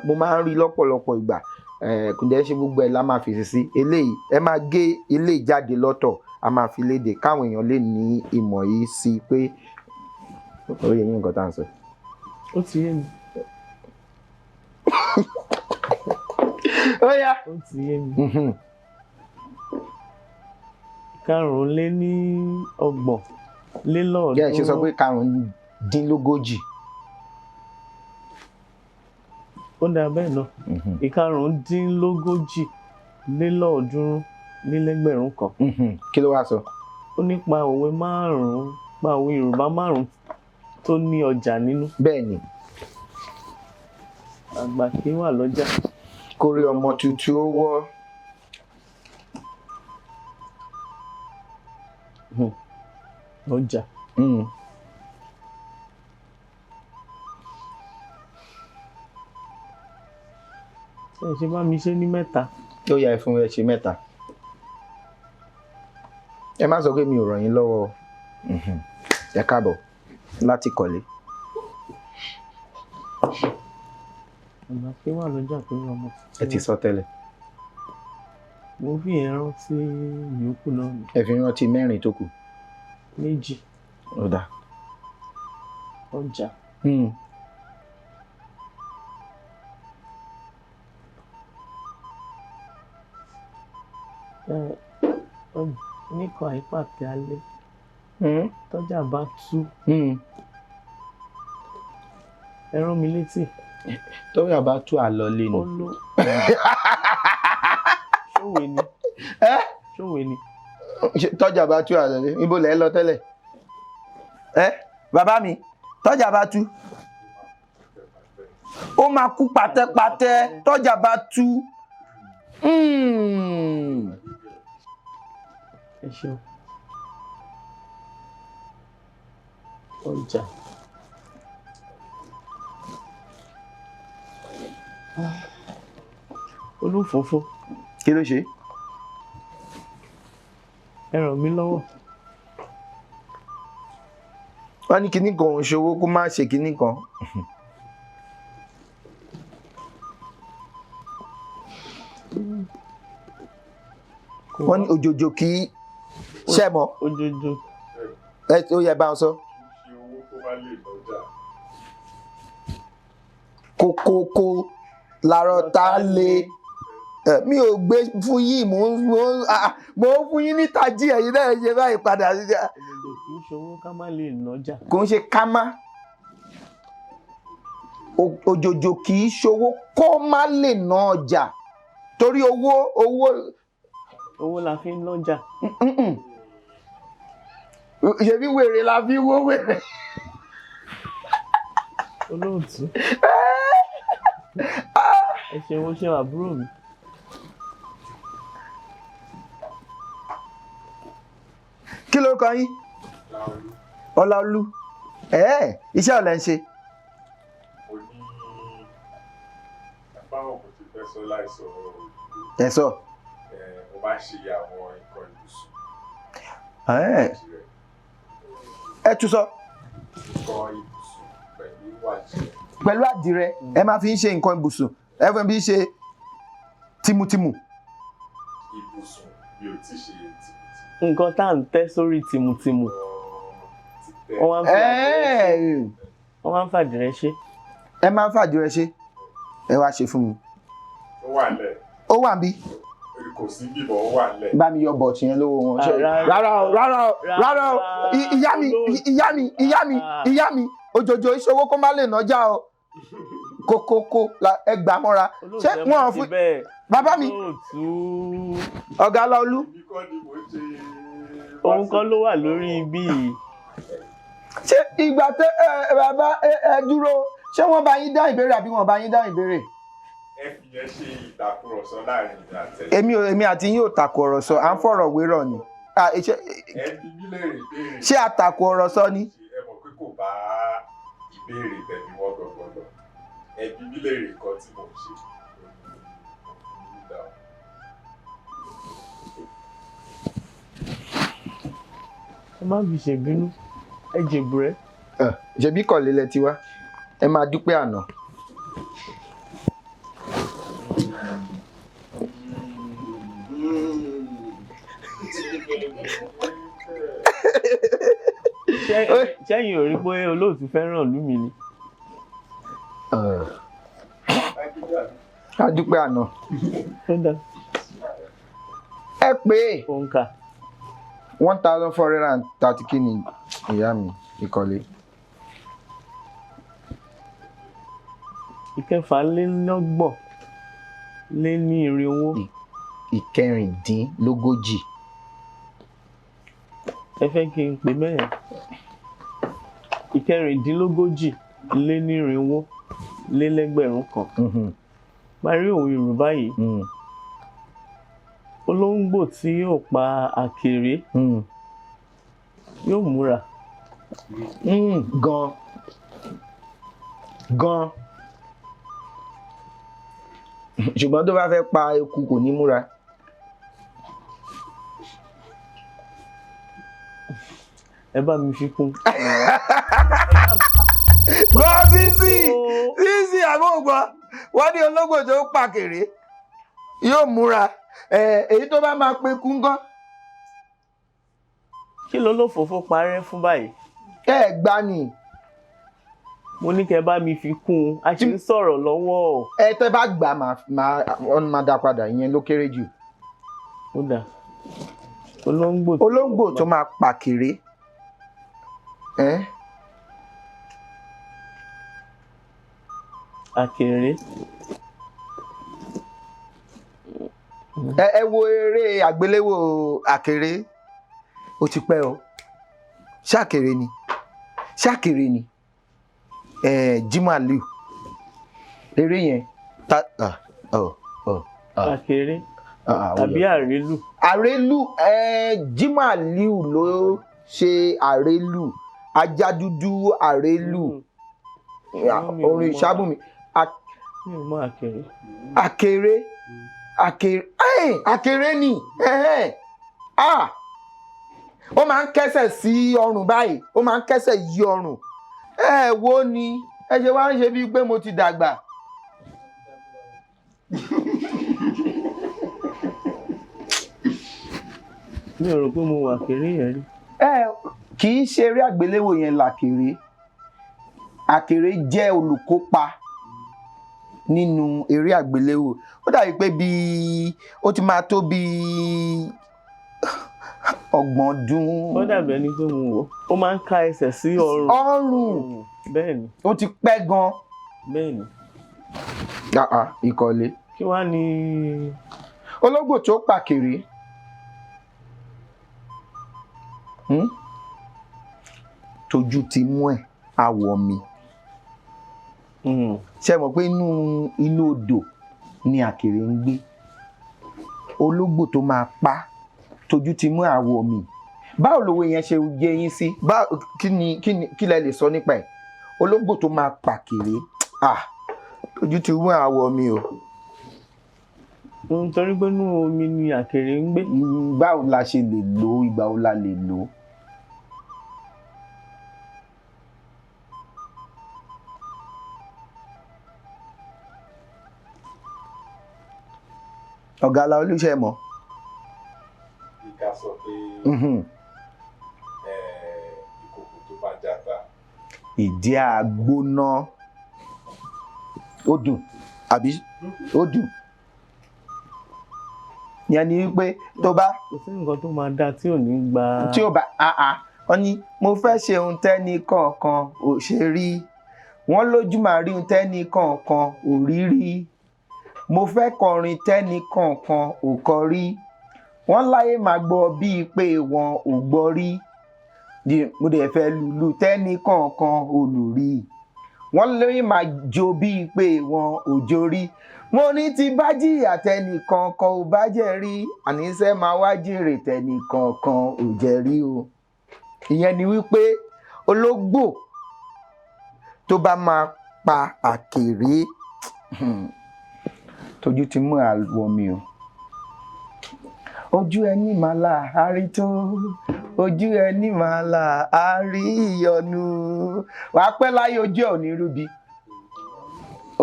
Mo máa ń rí lọ́pọ̀lọpọ̀ ìgbà. Kò dẹ̀ ṣe gbogbo ẹ̀ la máa fèsì sí. Eléyìí ẹ máa gé eléyìí jáde lọ́tọ̀, a máa fi léde káwọn èèyàn lè ní ìmọ̀ yìí sí pé ó yẹ yín nǹkan tá à ń sọ. Ó ti yé mi. Ó yá. Ó ti yé mi. Karùnléníọgbọ̀n lélọ́ọ̀ọ́dúnrún. Yẹ́ ẹ ṣe sọ pé karùndínlógójì. Ó dáa bẹ́ẹ̀ náà. Ìkarùndínlógójì lélọ́ọ̀ọ́dúnrún lélẹ́gbẹ̀rún kan. Kí ló wá sọ? Ó ní pa òwe márùn-ún, pa òwe Yorùbá márùn-ún tó ní ọjà nínú. Bẹ́ẹ̀ ni. Àgbà kì í wà lọ́jà. Kórè ọmọ tuntun ó wọ́. Ọjà. Ẹ ṣe bá mi ṣe ní mẹ́ta. Ó yá ẹ fún ẹ ṣe mẹ́ta. Ẹ má sọ pé mi ò ràn yín lọ́wọ́. Ẹ káàbọ̀ láti kọ́lé. Àgbà kì í wà lọ́jà tó ní ọmọ tuntun. Ẹ ti sọ tẹ́lẹ̀. Mo fi ẹran tí ìyókù náà. Ẹ fi rántí mẹ́rin tó kù. Méjì. Ó dà. Ọjà. Níkan àìpàtẹ alẹ́. Tọ́jà bá tú. Ẹ rán mi létí. Tọ́jà bá tú àlọ́ lé ni. Ó ló. Ṣòwe ni. Ṣòwe ni. Tọ́jà bá tú àlọ́ lé. Ibo lẹ lọ tẹ́lẹ̀? Bàbá mi, tọ́jà bá tú. Ó máa kú pàtẹ́pàtẹ́ tọ́jà bá tú. Ẹ ṣeun. Ọjà. Olúfòfò. Kí ló ṣe? Ẹ ràn mí lọ́wọ́. Wọ́n ní kinní kan ò ń ṣòwò kó má ṣe kinní kan. Wọ́n ní òjòjò kì í ṣẹ̀mọ́. Òjòjò. Ó yẹ bá wọn sọ. Kókókó làárọ̀ tá a lè. Mi ò gbé fún yín, mo ń fún yín ní tají ẹ̀yin náà ṣe báyìí padà. Òjòjò kì í ṣòwò ká má lè nájà. Kò ń ṣe ká má. Òjòjò kì í ṣòwò kó má lè ná ọjà torí owó la fi ń nájà. Ṣebí wèrè la fi wó wèrè. Olóòtú. Ẹ ṣeun, ṣe àbúrò mi. Kí ló kọ yín? Ọláolú. Iṣẹ́ ọ̀lẹ́ ń ṣe. Mo ní báwọn kò ti fẹ́ sọ láìsọ. Ẹ sọ. Mo máa ń ṣe àwọn nǹkan ibùsùn. Ẹ tún sọ. Nǹkan ibùsùn pẹ̀lú wàjẹ́. Pẹ̀lú àdìrẹ ẹ máa fi ń ṣe nǹkan ibùsùn ẹ fi ń ṣe tìmùtìmù. Ibùsùn mi ò tí ṣe tìmùtìmù. Nǹkan tá à ń tẹ́ sórí tìmùtìmù. Wọ́n máa ń fàdìrẹ ṣe. Ẹ máa ń fàdìrẹ ṣe. Ẹ wá ṣe fún mi. Ó wà lẹ̀. Ó wà bí. Kò sí bíbọ̀, ó wà lẹ̀. Bá mi yọ bọ̀tì yẹn lówó wọn. Rárá o. Ìyá mi òjòjò ìṣòwò kó má lè nájà o. Kókókó ẹ gbà mọ́ra. Ṣé wọ́n ò fún bàbá mi? Ọ̀gá Ọláolú. Òun kọ́ ló wà lórí ibi yìí. Ṣé ìgbà tẹ bàbá ẹ dúró ṣé wọ́n bá yín dá ìbéèrè àbí wọ́n bá yín dá ìbéèrè? Ẹ fi yẹn ṣe ìtàkùrọ̀sọ láàrin ìgbà àtẹ. Èmi àti yín ò tàkùrọ̀sọ à ń fọ̀rọ̀ wérọ̀ ni. Ẹ bí bílẹ̀ ìbéèrè. Ṣé àtàkùrọ̀sọ ni? Ẹ mọ̀ pé kò bá ìbéèrè tẹ̀lé wọ́n gbọ̀ngbọ̀n. Ẹ bí bílẹ̀ nǹkan tí mo ṣe. Ẹ má fi ṣèbínú. Ẹ jèbù rẹ. Ṣebí kọ̀lélẹ̀ tiwa ẹ máa dúpẹ́ àná. Ṣẹ́yìn ò rí pé olóòtú fẹ́ràn ìlú mi ni. A dúpẹ́ àná. Ẹ pé òǹkà 1430 kí ni ìyá mi ìkọ̀lé. Ìkẹfàlélọ́gbọ̀n lé ní irinwó. Ìkẹrìndínlógójì. Ẹ fẹ́ kí n pè mẹ́yẹn? Ìkẹrìndínlógójì lé ní irinwó lé lẹ́gbẹ̀rún kan. Parí òwe Yorùbá yìí. Olóńgbò tí yóò pa àkèré yóò múra. Gan. Ṣùgbọ́n tó bá fẹ́ pa eku kò ní múra. Ẹ bá mi fi kún. Gbọ́ sísì àbọ̀gbọ́ wọ́n ní olóńgbò tó pàkèrè yóò múra èyí tó bá máa pe kú ńkọ́. Kí ló lófòófó parẹ́ fún báyìí? ẹ gbá ni. mo ní kẹ́ bá mi fi kún un a ṣe ń sọ̀rọ̀ lọ́wọ́. ẹ tẹ́ bá gbà máa dá padà ìyẹn ló kéré jù. ó dà olóńgbò tó máa pàkèrè. àkèré. ẹ wo eré àgbéléwò àkèré ó ti pẹ́ o ṣàkèré ni Jimaliu eré yẹn àkèré àbí àrélù. Jimaliu ló ṣe àrélù ajá dúdú àrélù orin Ṣàbùnmí. mi ò mọ àkèré ni ó máa ń kẹ́sẹ̀ sí ọrùn báyìí ó máa ń kẹ́sẹ̀ yí ọrùn wo ni ẹ ṣe wá ń ṣe bíi pé mo ti dàgbà. mi ò rò pé mo wà àkèré yẹn rí. kì í ṣe eré àgbéléwò yẹn làkèré. Àkèré jẹ́ olùkópa nínú eré àgbéléwò ó dàbí pé ó ti máa tó bíi 30 ọdún. ó dàbí ẹni pé mo wò ó máa ń ká ẹsẹ̀ sí ọrùn. bẹ́ẹ̀ni. ó ti pẹ́ gan. bẹ́ẹ̀ni. ìkọ̀lé. kí wàá ní. ológbò tó pàkèrè. tójú ti mú ẹ̀ àwọ̀ mi. ṣe mọ̀ pé inú odò ni àkèré ń gbé. ológbò tó máa pa tójú ti mú àwọ̀ mi. báwo lòwe yẹn ṣe yé yín sí kí lẹ lè sọ nípa ẹ̀. ológbò tó máa pàkèré tójú ti mú àwọ̀ mi o. nítorí pé inú omi ni àkèré ń gbé. báwo la ṣe lè lò ó ìgbà wo la lè lò ó. ọ̀gá la olùṣẹ́ mọ̀. ìka sọ pé ìkòkò tó bá játa. ìdí àgbóná ó dùn àbí ó dùn. yẹn ni wípé tó bá. kò sí nǹkan tó máa dáa tí ò ní gba. tí ó bá wọ́n ní mo fẹ́ ṣe ohun tẹ́ni kọ̀ọ̀kan ò ṣe rí wọ́n lójú màá rí ohun tẹ́ni kọ̀ọ̀kan ò rí rí. mo fẹ́ kọrin tẹ́ni kọ̀ọ̀kan ò kọ rí wọ́n láyé máa gbọ́ bíi pé wọn ò gbọ́ rí mo dẹ̀ fẹ́ lùlù tẹ́ni kọ̀ọ̀kan ò lù rí wọ́n lóyè máa jó bíi pé wọn ò jó rí mo ní ti bá jìyà tẹ́ni kọ̀ọ̀kan ò bá jẹ́ rí àníṣe máa wá jèrè tẹ́ni kọ̀ọ̀kan ò jẹ́ rí o. ìyẹn ni wípé ológbò tó bá máa pa àkèré tójú ti mú àwọ̀ mi o. ojú ẹni máa là á rí tó ojú ẹni máa là á rí ìyọnu wàá pẹ́ láyé ojú ẹ̀ ò ní rúbi.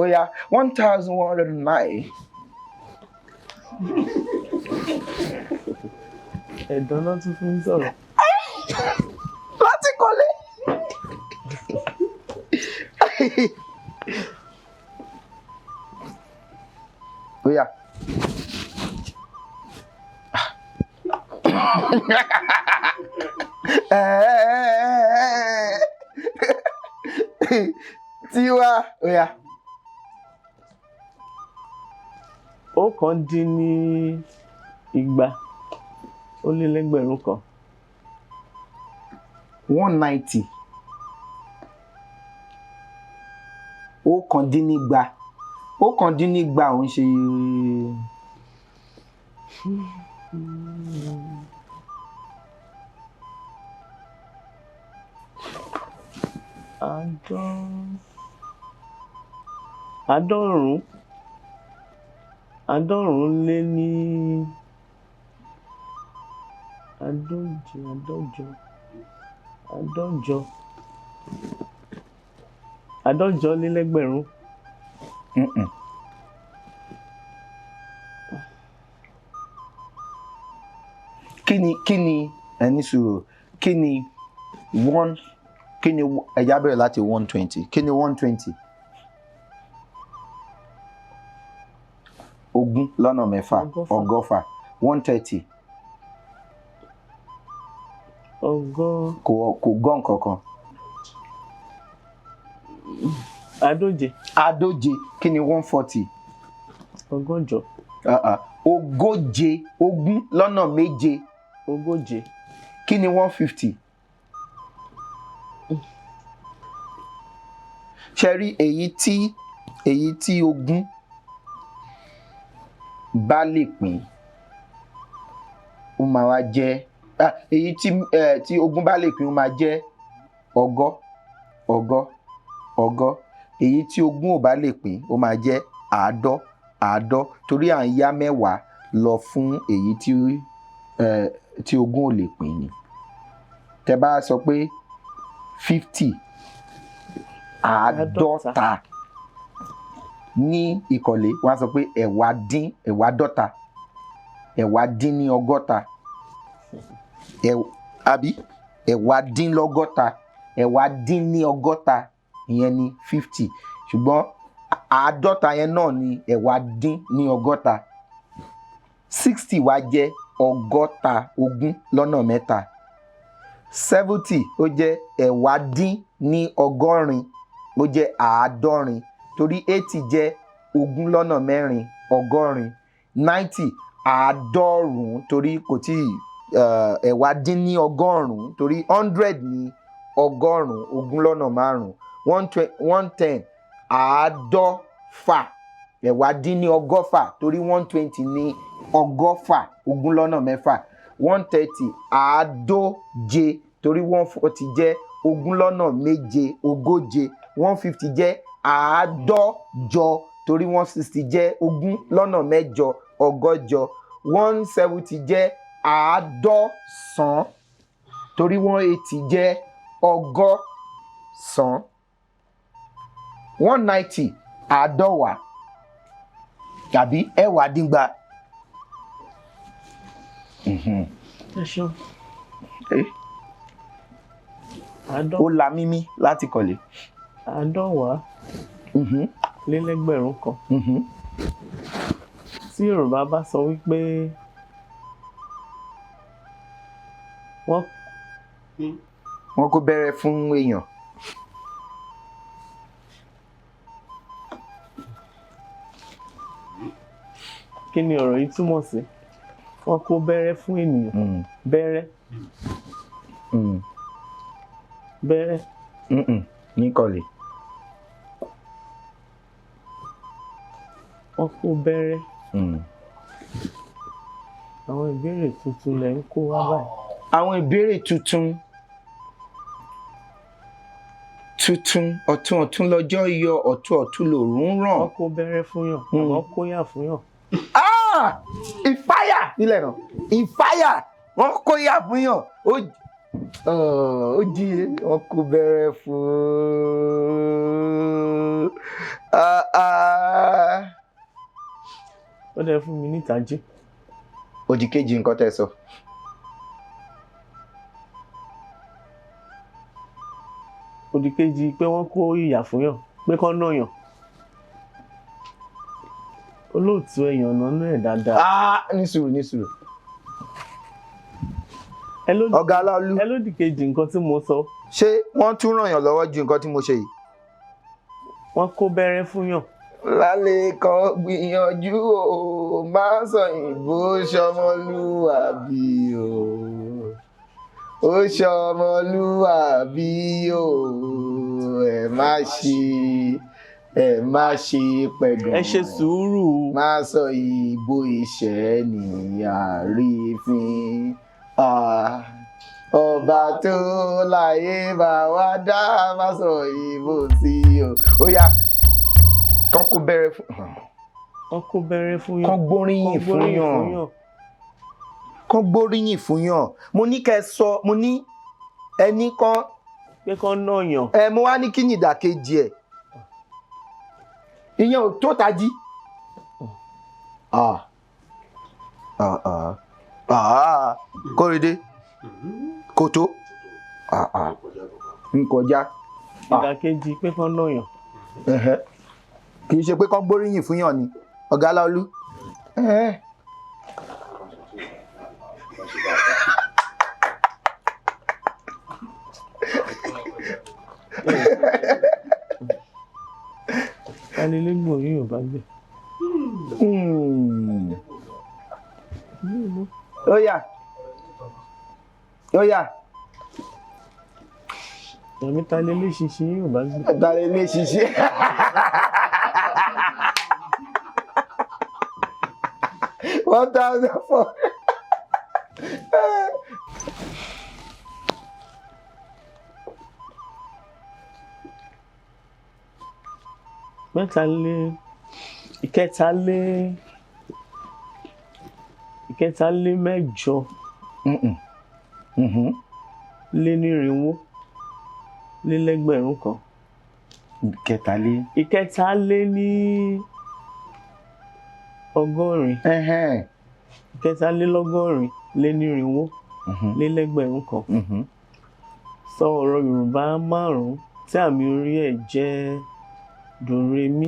ó yá 1109. ẹ̀dán náà tún fi ń sọ̀rọ̀. láti kọ́lé. ó yá. tiwa ó yá. 190 ó lé lẹ́gbẹ̀rún kan. 190. 190. 190 ò ń ṣe. àádọ́rùn lé ní àádọ́jọ lé lẹ́gbẹ̀rún. kí ni ẹni sùúrù kí ni kí ni ẹja bẹ̀rẹ̀ láti 120 kí ni 120 ogún lọ́nà mẹ́fà ọgọ́fà 130 kò gán kankan. Àádóje kí ni 140 ọgọ́jọ. Ogóje ogún lọ́nà méje ogóje kí ni 150. ṣe rí èyí tí ogún bá lè pín ó máa wá jẹ́ èyí tí ogún bá lè pín ó máa jẹ́ ọgọ́ èyí tí ogún ò bá lè pín ó máa jẹ́ àádọ́ torí à ń yá mẹ́wàá lọ fún èyí tí ogún ò lè pín ni. tẹ́ bá sọ pé 50 àádọ́ta ní ìkọ̀lé wọ́n á sọ pé ẹ̀wá dín ní ọgọ́ta àbí ẹ̀wá dín lọ́gọ́ta ẹ̀wá dín ní ọgọ́ta ìyẹn ni 50 ṣùgbọ́n àádọ́ta yẹn náà ni ẹ̀wá dín ní ọgọ́ta 60 wá jẹ́ ọgọ́ta ogún lọ́nà mẹ́ta 70 ó jẹ́ ẹ̀wá dín ní ọgọ́rin ó jẹ́ àádọ́rin torí 80 jẹ́ ogún lọ́nà mẹ́rin ọgọ́rin 90 àádọ́rùn-ún torí kò tí ẹ̀wá dín ní ọgọ́rùn-ún torí 100 ní ọgọ́rùn-ún ogún lọ́nà márùn-ún 110 àádọ́fà ẹ̀wá dín ní ọgọ́fà torí 120 ní ọgọ́fà ogún lọ́nà mẹ́fà 130 àádóje torí 140 jẹ́ ogún lọ́nà méje ogóje 150 jẹ́ àádọ́jọ torí 160 jẹ́ ogún lọ́nà mẹ́jọ ọgọ́jọ 170 jẹ́ àádọ́sán torí 180 jẹ́ ọgọ́sán 190 àádọ́wà tàbí ẹ̀wá díngbà. Ó la mímí láti kọ̀lé. Àádọ́wà lélẹ́gbẹ̀rún kan. Tí Yorùbá bá sọ wípé wọ́n kó bẹ̀rẹ̀ fún èèyàn. Kí ni ọ̀rọ̀ yìí túmọ̀ sí? Wọ́n kó bẹ̀rẹ̀ fún ènìyàn. Bẹ̀rẹ̀. Bẹ̀rẹ̀. Ní kọ̀lé. Wọ́n kó bẹ̀rẹ̀. Àwọn ìbéèrè tuntun lẹ̀ ń kó wá báyìí. Àwọn ìbéèrè tuntun ọ̀tún lọ́jọ́ yọ ọ̀tún lòrùn ràn. Wọ́n kó bẹ̀rẹ̀ fún yàn. Àwọn kó yà fún yàn. Ìfáyà nílẹ̀ náà ìfáyà wọ́n kó yà fún yàn ó jí wọ́n kó bẹ̀rẹ̀ fún ó dẹ̀ fún mi nítají. Òdì kejì nǹkan tẹ́ sọ. Òdì kejì pé wọ́n kó ìyà fún yàn pé kán náà yàn. Olóòtú èèyàn nánú ẹ̀ dáadáa. Ní sùúrù. Ọ̀gá Aláolú. Ẹ lódì kejì nǹkan tí mo sọ. Ṣé wọ́n tún ràn yàn lọ́wọ́ ju nǹkan tí mo ṣe yìí? Wọ́n kó bẹ̀rẹ̀ fún yàn. Lálẹ́ kan gbìyànjú o Masoyinbo ṣọmọlúwàbí o ó ṣọmọlúwàbí o ẹ má ṣe pẹ̀gàn. Ẹ ṣe sùúrù. Masoyinbo iṣẹ́ ní àrífín ọba tó láyé bá wá dá Masoyinbo sí o. Ó yá kán kó bẹ̀rẹ̀ fún. Wọ́n kó bẹ̀rẹ̀ fún yàn. Kán gbóríyìn fún yàn. Kán gbóríyìn fún yàn. Mo ní kẹ́ sọ mo ní ẹni kan. Pé kán náà yàn. Mo wá ní kí ni ìdàkejì ẹ̀. Ìyẹn ò tó tají. Kórèdé kò tó. ń kọjá. ìdàkejì pé kán lọ́yàn. Kì í ṣe pé kán gbóríyìn fún yàn ni ọ̀gá Láolú. Alẹ́lẹ́gbọ̀n yìí ò bá gbé. Ó yá. Tàbí talẹ́lẹ́ ṣiṣẹ́ yìí ò bá gbé. Talẹ́lẹ́ ṣiṣẹ́. $1,004. ìkẹtàlélẹ́mẹ́jọ lé ní irinwó lé lẹ́gbẹ̀rún kan. ìkẹtàlé ní ọgọ́rin. ìkẹtàlélọ́gọ́rin lé ní irinwó lé lẹ́gbẹ̀rún kan. Sọ ọ̀rọ̀ Yorùbá 5 tí àmì orí ẹ̀ jẹ́ dòrémí.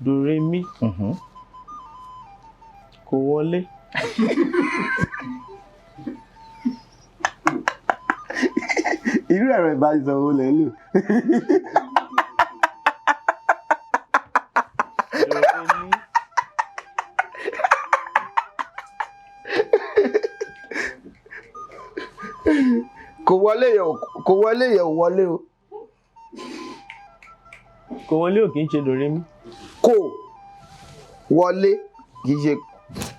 Dòrémí. Kò wọlé. Irú ẹ̀rọ ìbánisọ̀rọ̀ wo lẹ̀ ń lò? Dòrémí. Kò wọlé yẹ o. Kò wọlé ò kì í ṣe dòrémí. Kò wọlé kì í ṣe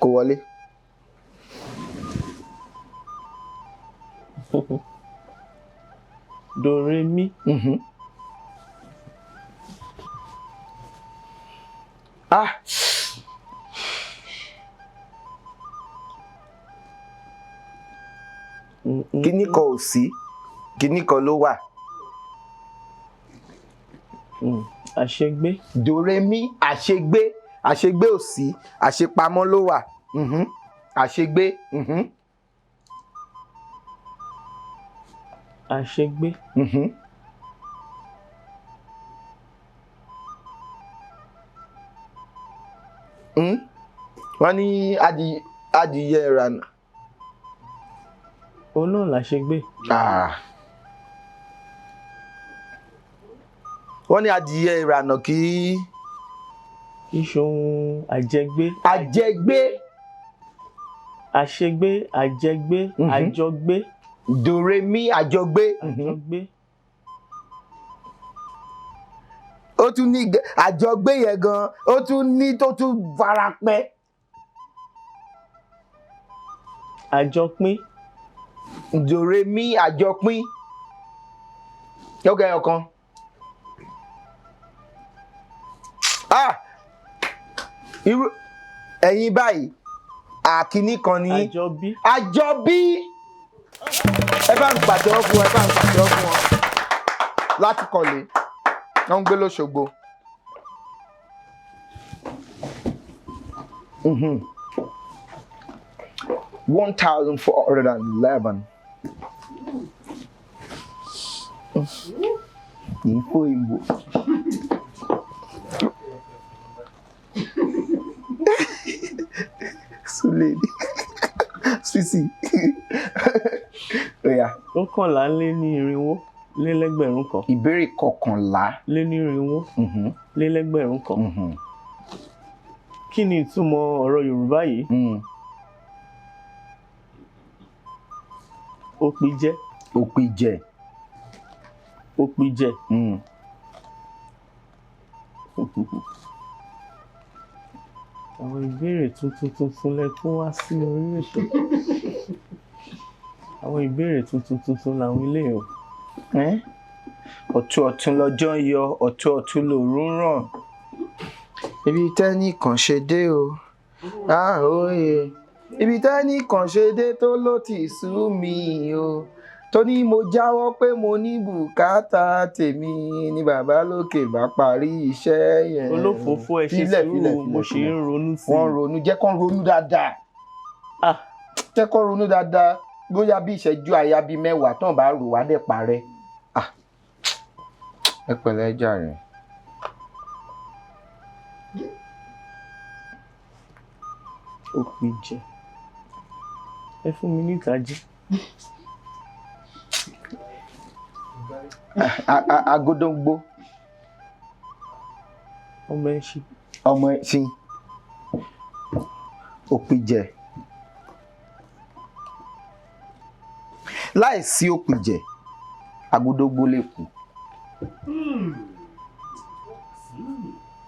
kò wọlé. Dòrémí. Kíní kan ò sí, kíní kan ló wà. Àṣegbé. Dòrémí àṣegbé ò sí, àṣepamọ́ ló wà. Àṣegbé. Àṣegbé. Wọ́n ní adìyẹ ìrànà. Òun náà làṣegbé. Wọ́n ní adìyẹ ìrànà kì í. Ìṣòhun àjẹgbé. Àjẹgbé. Àṣegbé, àjẹgbé, àjọgbé. Dòrémí àjọgbé. Àjọgbé. Ó tún ní àjọgbé yẹn gan, ó tún ní tó tún farapẹ́. Àjọpín. Dòrémí àjọpín. Ọ̀gá ọ̀kan. Irú ẹ̀yin báyìí àkíní kan ní. Àjọbí. Ẹ bá ń pàtẹ́wọ́ fún wọn. Láti kọ̀lé. Wọ́n ń gbé l'Óṣogbo. $1,411. Ìfòyìnbó. Suleni. Sisi. Ọ̀kànlá lé ní irinwó lé lẹ́gbẹ̀rún kan. Ìbéèrè 11 lé ní irinwó lé lẹ́gbẹ̀rún kan. Kí ni ìtumọ̀ ọ̀rọ̀ Yorùbá yìí? Òpìjẹ. Àwọn ìbéèrè tuntun lẹ kó wá sí orí ètò. Àwọn ìbéèrè tuntun làwọn ilé o. Ọ̀tún lọ́jọ́ yọ, ọ̀tún lòru ràn. Ibi tẹ́nì kan ṣe dé o. Ibi tẹ́nì kan ṣe dé tó ló ti sú mi o. Tó ní mo jáwọ́ pé mo ní bùkátà tèmi ni bàbá lókè bá parí iṣẹ́ yẹn. Olófòófó ẹ ṣe sùúrù, mo ṣe ń ronú sí i. Wọ́n ronú, jẹ́ kán ronú dáadáa. Jẹ́ kán ronú dáadáa. bóyá bí ìṣẹ́jú àyà bíi 10 tán bá rò wá dẹ̀ parẹ́. Ẹ pẹ̀lẹ́ jàre. Òpìjẹ. Ẹ fún mi ní ìtají. Agodongbo. Ọmọ ẹṣin. Ọmọ ẹṣin. Òpìjẹ. Láìsí òpìjẹ, agodongbo lè kú.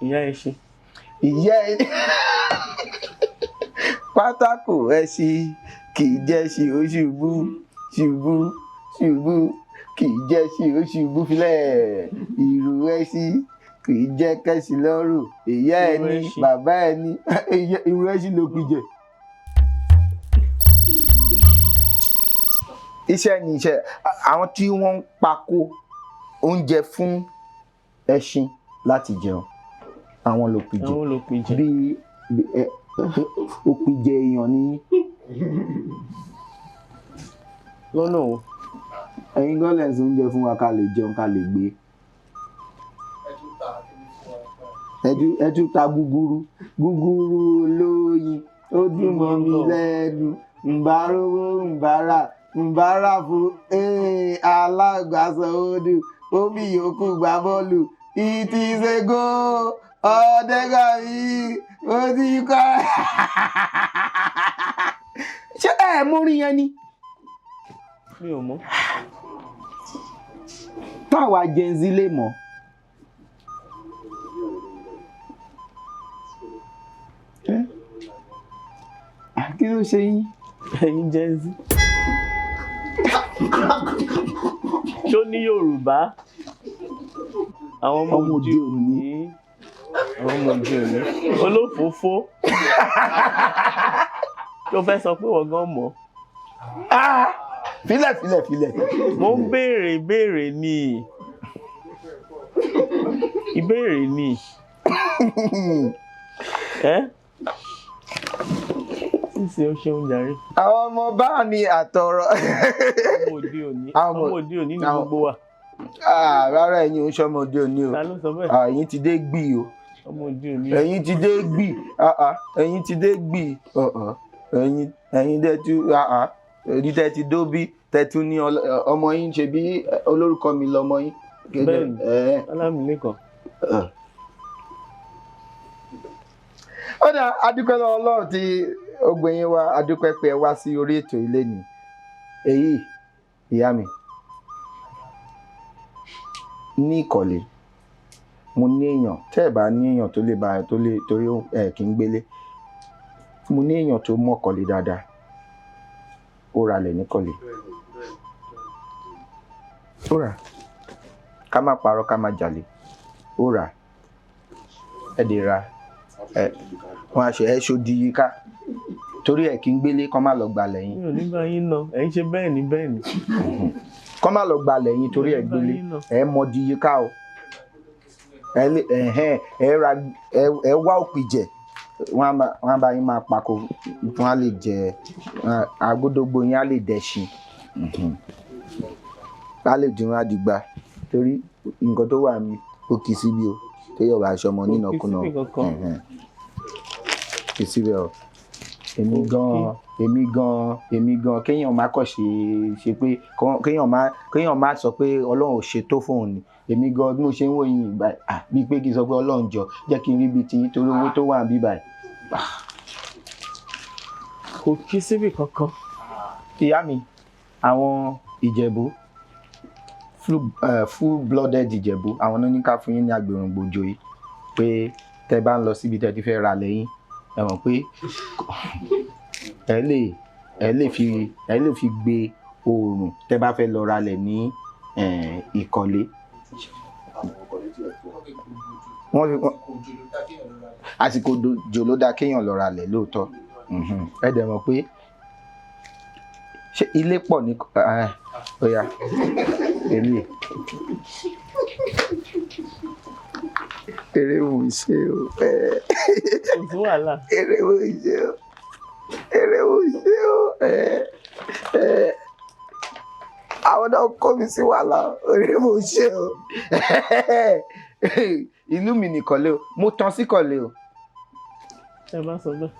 Ìyá ẹṣin. Ìyá pátákó ẹṣin kì í jẹ́ ṣe ó ṣubú ṣubú ṣubú kì í jẹ́ ṣe ó ṣubú filẹ̀ ìrù ẹṣin kì í jẹ́ kẹ́ṣin lọ́rùn ìyá ẹni bàbá ẹni ìrù ẹṣin ló pìjẹ. Iṣẹ́ ni iṣẹ́ àwọn tí wọ́n ń pako oúnjẹ fún ẹṣin láti jẹun àwọn ló pìjẹ bí òpìjẹ èèyàn ní lọ́nà o. Ẹ̀yin gọ́lẹ̀sì oúnjẹ fún wa ká lè jẹun ká lè gbé. Ẹ tún ta gúgúrú olóyin ó dùn mọ́ mi lẹ́nu ǹbárówó ǹbárà fún alágbàsọ odò omi yòókù gbá bọ́ọ̀lù it is a goal ọ̀dẹ́gàmí ó ti kọ́. Ṣé ẹ mórí yẹn ni? Mi ò mọ̀. Táwa Gen Z lè mọ̀. Kí ló ṣe yín? Ẹ̀yin Gen Z. Ṣó ní Yorùbá? Àwọn ọmọ òde òní. Àwọn ọmọ òde òní. Olófòófó. Tó fẹ́ sọ pé wọ́n gan mọ̀. Filẹ̀. Mo ń béèrè ìbéèrè ni. Ìbéèrè ni. Sísè ó ṣeun jàre. Àwọn ọmọ bá ní àtọ̀rọ̀. Ọmọ òde òní. Ọmọ òde òní ni gbogbo wa. Rárá ẹ̀yin ò ń ṣọmọ òde òní o. Ta ló sọ bẹ́ẹ̀? Ẹ̀yin ti dé gbì o. Ọmọ òde òní. Ẹ̀yin ti dé gbì. Ẹ̀yin ti dé gbì. Ẹ̀yin dẹ́ tú èyí tẹ́ ti dó bí tẹ́ tún ní ọmọ yín ṣe bí olórúkọ mi lọmọ yín. Bẹ́ẹ̀ni Ọlámilékan. Ó dà adúpẹ́ lọ́wọ́ Ọlọ́run tí ó gbé yín wá adúpẹ́ pé ẹ wá sí orí ètò ilé ni. Èyí ìyá mi ní Ìkọ̀lé mo ní èèyàn tẹ́ ẹ̀ bá ní èèyàn tó lè bá ẹ tó lè torí ẹ kì í gbélé mo ní èèyàn tó mọ̀ Ìkọ̀lé dáadáa ó ralẹ̀ ní Ìkọ̀lé ó rà ká má parọ́ ká má jalè ó rà ẹ dè ra wọn àṣẹ ẹ ṣòdì yìí ká torí ẹ kì í gbélé kọ́ má lọ gbà lẹ́yìn. Mi ò ní bá yín lọ ẹ̀ ń ṣe bẹ́ẹ̀ ni bẹ́ẹ̀ ni. Kọ́ má lọ gbà lẹ́yìn torí ẹ gbélé ẹ mọ di yìí ká o ẹ wá òpìjẹ wọn bá yín máa pako wọn á lè jẹ agbódógbò yín á lè dẹṣin á lè dín wọn àdìgbà torí nǹkan tó wà mí ó kì í síbi o tó yọ̀ bá aṣọ ọmọ nínàkúnà kì í síbẹ̀ o èmi gan kéèyàn má kọ̀ ṣe pé kéèyàn má sọ pé Ọlọ́run ò ṣe tó fóun ni èmi gan bí mo ṣe ń wò yín ìgbà bíi pé kí n sọ pé Ọlọ́run jọ jẹ́ kí n rí bíi tiyín torí owó tó wà ń bí báyìí. Kò kí síbì kankan. Ìyá mi àwọn Ìjẹ̀bú full blooded Ìjẹ̀bú àwọn náà ní ká fún yín ní agbèròǹgbòjò yìí pé tẹ́ bá ń lọ síbi tẹ́ ti fẹ́ ra lẹ́yìn ẹ mọ̀ pé ẹ lè fi gbé oòrùn tẹ́ bá fẹ́ lọ ralẹ̀ ní Ìkọ̀lé. Àsìkò òjò ló dá kéèyàn lọ ralẹ̀ lóòótọ́ ẹ dẹ̀ mọ̀ pé ṣé ilé pọ̀ ní ọ̀yà èlé eré wo ṣe o Kò sí wàhálà. eré wo ṣe o àwọn náà kó mi sí wàhálà orí mo ṣe o ìlú mi nìkan lé o mo tán sí kọ̀lé o. ẹ bá sọ bẹ́ẹ̀.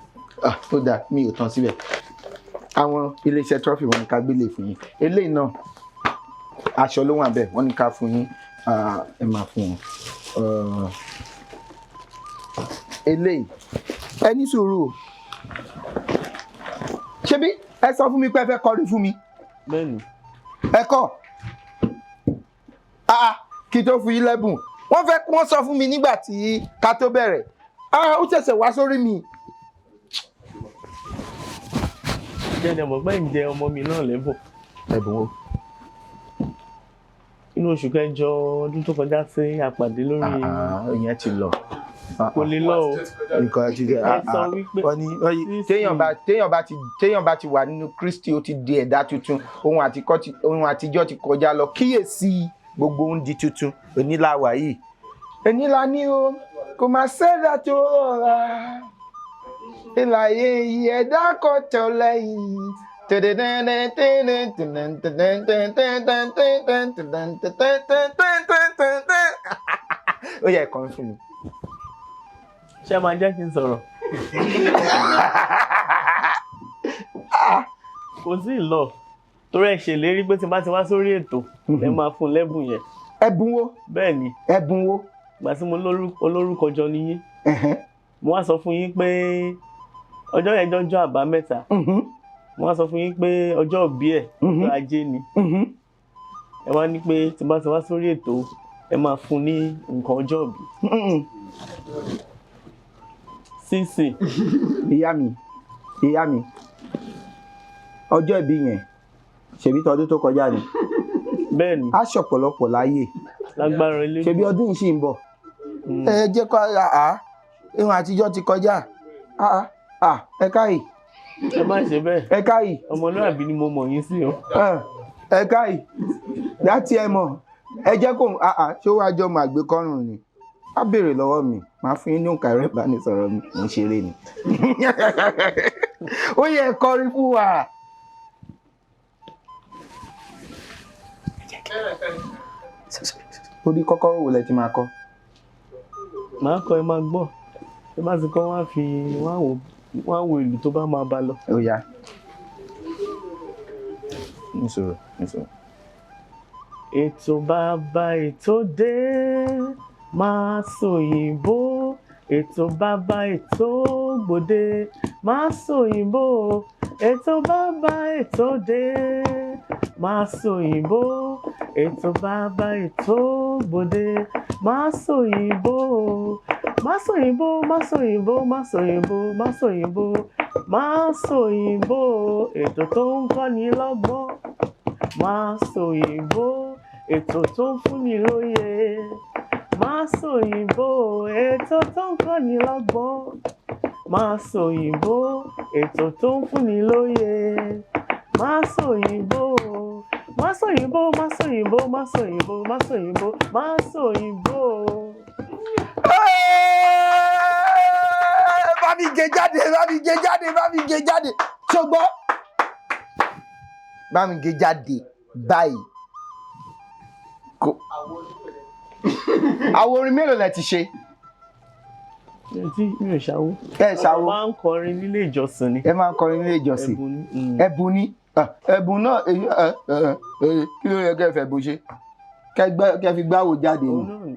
Ó dáa mi ò tán síbẹ̀ àwọn iléeṣẹ́ trophy wọn ní ká gbélé fún yín eléyìí náà aṣọ ló wà bẹ́ẹ̀ wọ́n ní ká fún yín ẹ máa fún wọn eléyìí ẹ ní sùúrù o ṣebí ẹ sọ fún mi pé ẹ fẹ́ kọrin fún mi. bẹ́ẹ̀ni. ẹ kọ́ kí tó fún yín lẹ́bùn wọ́n sọ fún mi nígbà tí ká tó bẹ̀rẹ̀ ó ṣẹ̀ṣẹ̀ wá sórí mi. jẹ́ni ọmọ gbẹ́ ń jẹ ọmọ mi náà lẹ́bùn. ẹ̀bùn wo. inú oṣù kẹjọ ọdún tó kọjá sí àpàdé lórí. ìyẹn ti lọ. kò lè lọ o. nǹkan ti gẹ téèyàn bá ti wà nínú Kristi ó ti di ẹ̀dá tuntun ohun àtijọ́ ti kọjá lọ kíyèsí gbogbo ohun di tuntun onílàwà yìí onílà ní o kò máa ṣẹ́dá tó rọra ìlàyé ẹ̀dá kan tẹ̀ lẹ́yìn. ó yẹ kàn fún mi. ṣé máa jẹ́ kí n sọ̀rọ̀? kò sí ìlọ torí ẹ ṣèlérí pé tí n bá ti wá sórí ètò ẹ máa fún lẹ́bùn yẹn. ẹ̀bùn wo? bẹ́ẹ̀ ni. ẹ̀bùn wo? ìgbà tí mo olórúkọ jọ níyín mo wá sọ fún yín pé ọjọ́ yẹn jọjọ́ àbámẹ́ta mo wá sọ fún yín pé ọjọ́ òbí ẹ̀ ọjọ́ ajé ni ẹ wá ní pé tí n bá ti wá sórí ètò ẹ máa fún ní nǹkan ọjọ́ òbí. sísì. ìyá mi ọjọ́ ìbí yẹn ṣebí tọdún tó kọjá ni. bẹ́ẹ̀ni. a ṣọ̀pọ̀lọpọ̀ láyé. lágbára ilé. ṣebí ọdún yìí ṣì ń bọ̀. ẹ jẹ́ kó ihun àtijọ́ ti kọjá ẹ káyì. ẹ má ṣe bẹ́ẹ̀. ẹ káyì. ọmọlúwàbí ni mo mọ̀ yín sí o. ẹ káyì láti ẹ mọ̀ ẹ jẹ́ kó ṣó wá jọ máa gbé kọ́rùn ni á béèrè lọ́wọ́ mi máa fún yín ní òǹkà ẹ̀rọ ìbánisọ̀rọ̀ mi mo ń ṣeré ni. ó yẹ kọrin fún wa. orí kọ́kọ́rọ́ wo lẹ ti máa kọ́? màá kọ́ ẹ máa gbọ́ ẹ bá ti kọ́ wọ́n á wo ìlú tó bá máa bá lọ. ó yá nísòro. ètò bàbá ètò dé Masoyinbo ètò bàbá ètò gbòde Masoyinbo ètò bàbá ètò dé Masoyinbo ètò bàbá ètò gbòde Masoyinbo Masoyinbo Masoyinbo Masoyinbo Masoyinbo Masoyinbo ètò tó ń kọ́ni lọ́gbọ́n Masoyinbo ètò tó ń fúnni lóye Masoyinbo ètò tó ń kọ́ni lọ́gbọ́n Masoyinbo ètò tó ń fúnni lóye Masoyinbo Masoyinbo Masoyinbo Masoyinbo Masoyinbo Masoyinbo. bá mi gé jáde ṣùgbọ́n bá mi gé jáde báyìí. àwọn orin mélòó lẹ ti ṣe? mi ò ṣàwó. ẹ ṣàwó. máa ń kọrin nílé ìjọsìn ni. ẹ máa ń kọrin nílé ìjọsìn. ẹ̀bùn ni ẹ̀bùn náà kí ló yẹ kẹ́ fẹ́ bó ṣe kẹ́ fi gbáwò jáde ni.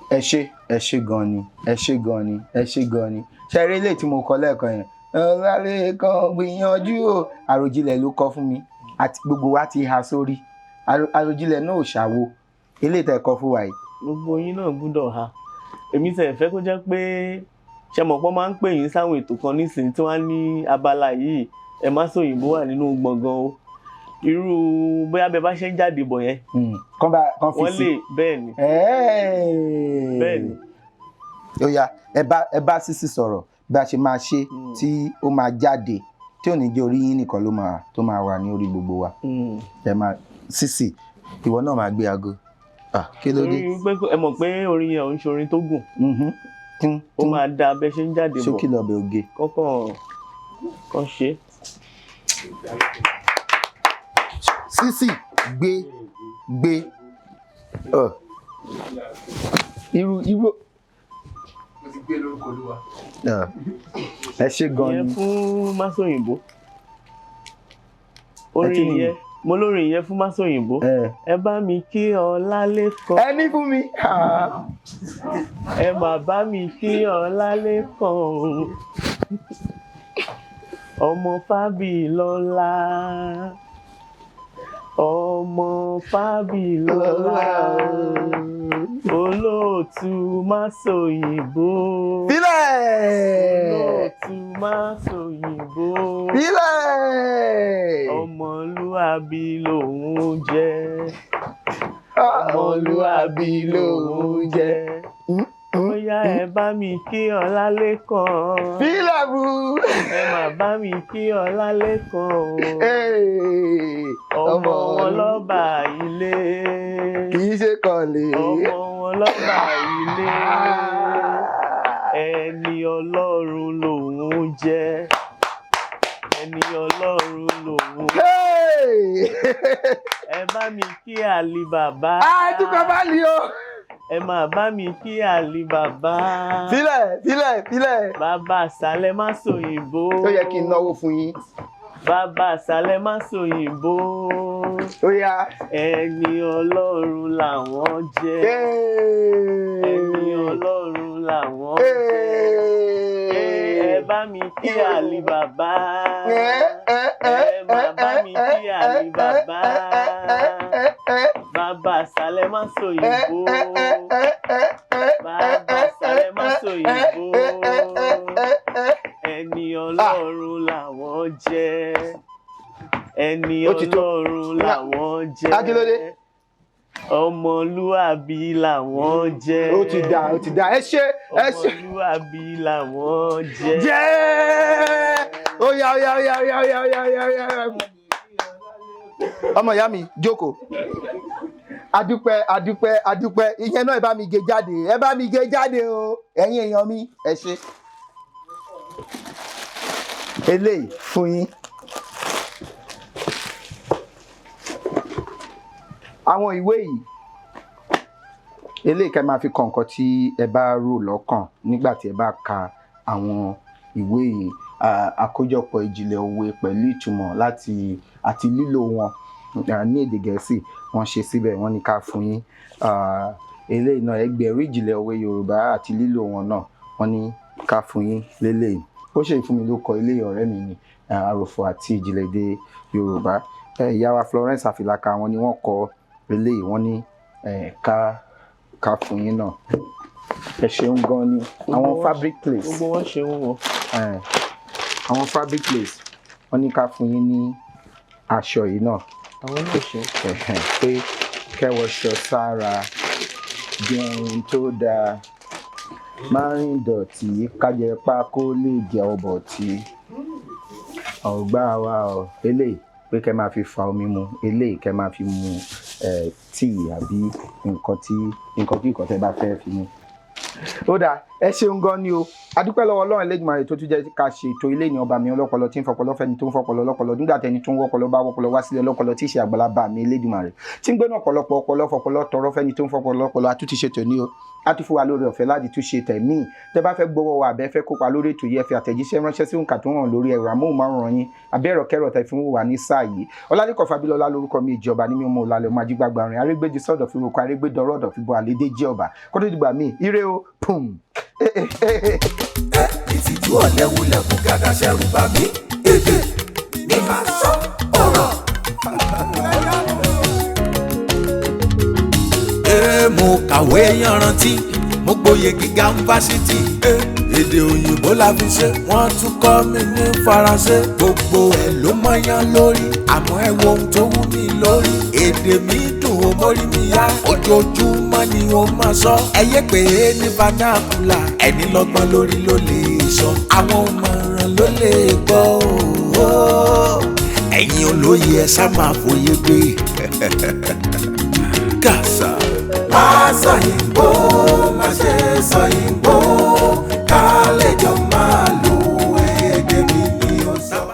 ẹ ṣé gan ni ṣe eré ilé tí mo kọ lẹ́ẹ̀kan yẹn ọlọ́lẹ̀ kan gbìyànjú o àròjinlẹ̀ ló kọ fún mi àti gbogbo wa ti ha sórí àròjinlẹ̀ náà ò ṣàwo ilé ìtẹ̀ kọ fún wa yìí. gbogbo yín náà gbúdọ̀ ha èmi tẹ̀ fẹ́ kó jẹ́ pé ṣe mọ̀ pé máa ń pè yín sáwọn ètò kan nísìnyí tí wọ́n á ní abala yìí ẹ Masoyinbo wà nínú gbọ̀ngàn o irú bóyá bẹ bá ṣe ń jáde bọ̀ yẹn wọ́n lè bẹ́ẹ̀ ni. ó yá ẹ bá Sisi sọ̀rọ̀ bí a ṣe máa ṣe tí ó máa jáde tí ò ní jẹ́ orí yín nìkan tó máa wà ní orí gbogbo wa. ẹ máa Sisi ìwọ náà máa gbé aago. kí ló dé. ẹ mọ̀ pé orin yẹn ò ń ṣe orin tó gùn. ó máa da abẹ́ ṣe ń jáde bọ̀. ṣókí lọ́bẹ̀ oge. kọ́kàn ṣe Sisi gbé irú mo ti gbé lórúkọ Olúwa. ẹ ṣe gan ìyẹn ni fún Masoyinbo orin yẹn mo lórin yẹn fún Masoyinbo ẹ bá mi kí Ọlálékan ẹni fún mi ẹ má bá mi kí Ọlálékan ọmọ Fábílọ́lá ọmọ Fábílọ́lá olóòtú Masoyinbo olóòtú Masoyinbo ọmọlúàbí lòun jẹ́ ọmọlúàbí lòun jẹ́. Bóyá ẹ bá mi kí Ọlálékan Bílẹ̀bù. ẹ má bá mi kí Ọlálékan ọmọ wọn lọ́ba ilé kì í ṣe kọ̀lé. ọmọ wọn lọ́ba ilé ẹni Ọlọ́run lòun jẹ́ ẹni Ọlọ́run lòun ẹ bá mi kí Àlì bàbá dúpẹ́ bá lè o. ẹ máa bá mi kí Àlì bàbá Fílẹ̀. bàbá Sàlẹ̀ Masoyinbo ó yẹ kí n náwó fún yín. bàbá Sàlẹ̀ Masoyinbo ó yá. ẹni Ọlọ́run làwọn jẹ́ ẹni Ọlọ́run làwọn jẹ́ ẹ bá mi kí Àlì bàbá ẹ máa bá mi kí Àlì bàbá bàbá Sàlẹ̀ Masoyinbo bàbá Sàlẹ̀ Masoyinbo ẹni Ọlọ́run làwọn jẹ́ ẹni Ọlọ́run làwọn jẹ́ ọmọlúàbí làwọn jẹ́ ó ti dá ẹ ṣe ọmọlúàbí làwọn jẹ́. ó yá. ọmọ ìyá mi jókòó. adúpẹ́ ìyẹn náà ẹ bá mi gé jáde o ẹ̀yin èèyàn mi ẹ ṣe. eléyìí fún yín. àwọn ìwé yìí eléyìí kẹ́ máa fi kọ nǹkan tí ẹ bá rò lọ́kàn nígbà tí ẹ bá ka àwọn ìwé yìí àkójọpọ̀ ìjìnlẹ̀ òwe pẹ̀lú ìtumọ̀ àti lílò wọn ní èdè Gẹ̀ẹ́sì wọ́n ṣe síbẹ̀ wọ́n ní ká fún yín eléyìí náà ẹgbẹ̀rún ìjìnlẹ̀ òwe Yorùbá àti lílò wọn náà wọ́n ní ká fún yín lélẹ́yìí ó ṣe ìfún mi ló kọ ilé ọ̀rẹ́ mi ní àròfọ̀ àti ìjìnlẹ̀ èdè Yorùbá ìyá wa Florence Àfìlàkà wọn ni wọ́n kọ eléyìí wọ́n ní ká fún yín náà ẹ ṣeun gan ni àwọn fabric place gbogbo wọn ṣeun wọn. àwọn fabric place wọ́n ní ká fún yín ní aṣọ yìí náà àwọn náà ṣe. pé kẹwọṣọ sára jẹun tó dáa máa ń dọ̀tí kájẹpá kó lè jẹ ọbọ̀ tí ọgbà wa ọ eléyìí pé kẹ́ máa fi fa omi mu eléyìí kẹ́ máa fi mu tíì àbí nǹkan tí tẹ́ bá fẹ́ fi mu. ó dáa ẹ ṣeun gan ni o adúpẹ́ lọ́wọ́ Ọlọ́run Elédùmarè tó tún jẹ́ ká ṣe ètò ilé ní ọba mi ọlọ́pọlọ tí ń fọpọlọ fẹ́ni tó ń fọpọlọ ọlọ́pọlọ nígbà tẹni tó ń wọ́pọlọ bá wọ́pọlọ wá sílẹ̀ ọlọ́pọlọ tí ì ṣe àgbàlagbà mi Elédùmarè tí ń gbé náà ọ̀pọ̀lọpọ̀ ọpọlọ fọpọlọ tọrọ fẹ́ni tó ń fọpọlọ ọlọ́pọlọ àtúntì ṣe tòní o a ti fún wa lórí ọ̀fẹ́ láti tún ṣe tẹ̀mí tẹ́ bá fẹ́ gbowó wa àbẹ́ fẹ́ kópa lórí ètò yìí ẹ fi àtẹ̀jíṣẹ́ ránṣẹ́ sí òǹkà tó hàn lórí ẹ̀rọ amóhùnmáwòrán yín abẹ́rọ̀ kẹrọ̀ tẹ́ fi ń wò wá ní sáà yìí Ọlálékan Fábílọ́lá lórúkọ mi ìjọba ní mímú ọ̀làlẹ̀ ọmọ ajígbàgbà rìn arégbèjì sọ̀dọ̀ fi roko arégbèdọ̀rọ̀ ọ̀dọ̀ fi bọ́ àlédè jẹ́ ọba kó tó dìgbà míì ire o pum. ìtìjú ọ̀lẹ́wulẹ̀ kú gàdá ṣẹ́rù bà mí èdè ní máa sọ ọ̀rọ̀. mo kàwé yanrantí mo gboyè gíga yunifásitì èdè òyìnbó la fi ṣe wọ́n tún kọ́ mi ní faransé gbogbo ẹ̀ ló mọyán lórí àmọ́ ẹ wo ohun tó wú mi lórí èdè mi dùn ó mórí mi yá ojoojúmọ́ ni ó máa sọ ẹyẹ pé ní vernacular ẹni lọ́gbọ́n lórí ló lè sọ àwọn ọmọràn ló lè gbọ́ ẹ̀yin olóye ẹ sá máa fòye gbé kàṣà. Masoyinbo má ṣe sọyìnbó ká lè jọ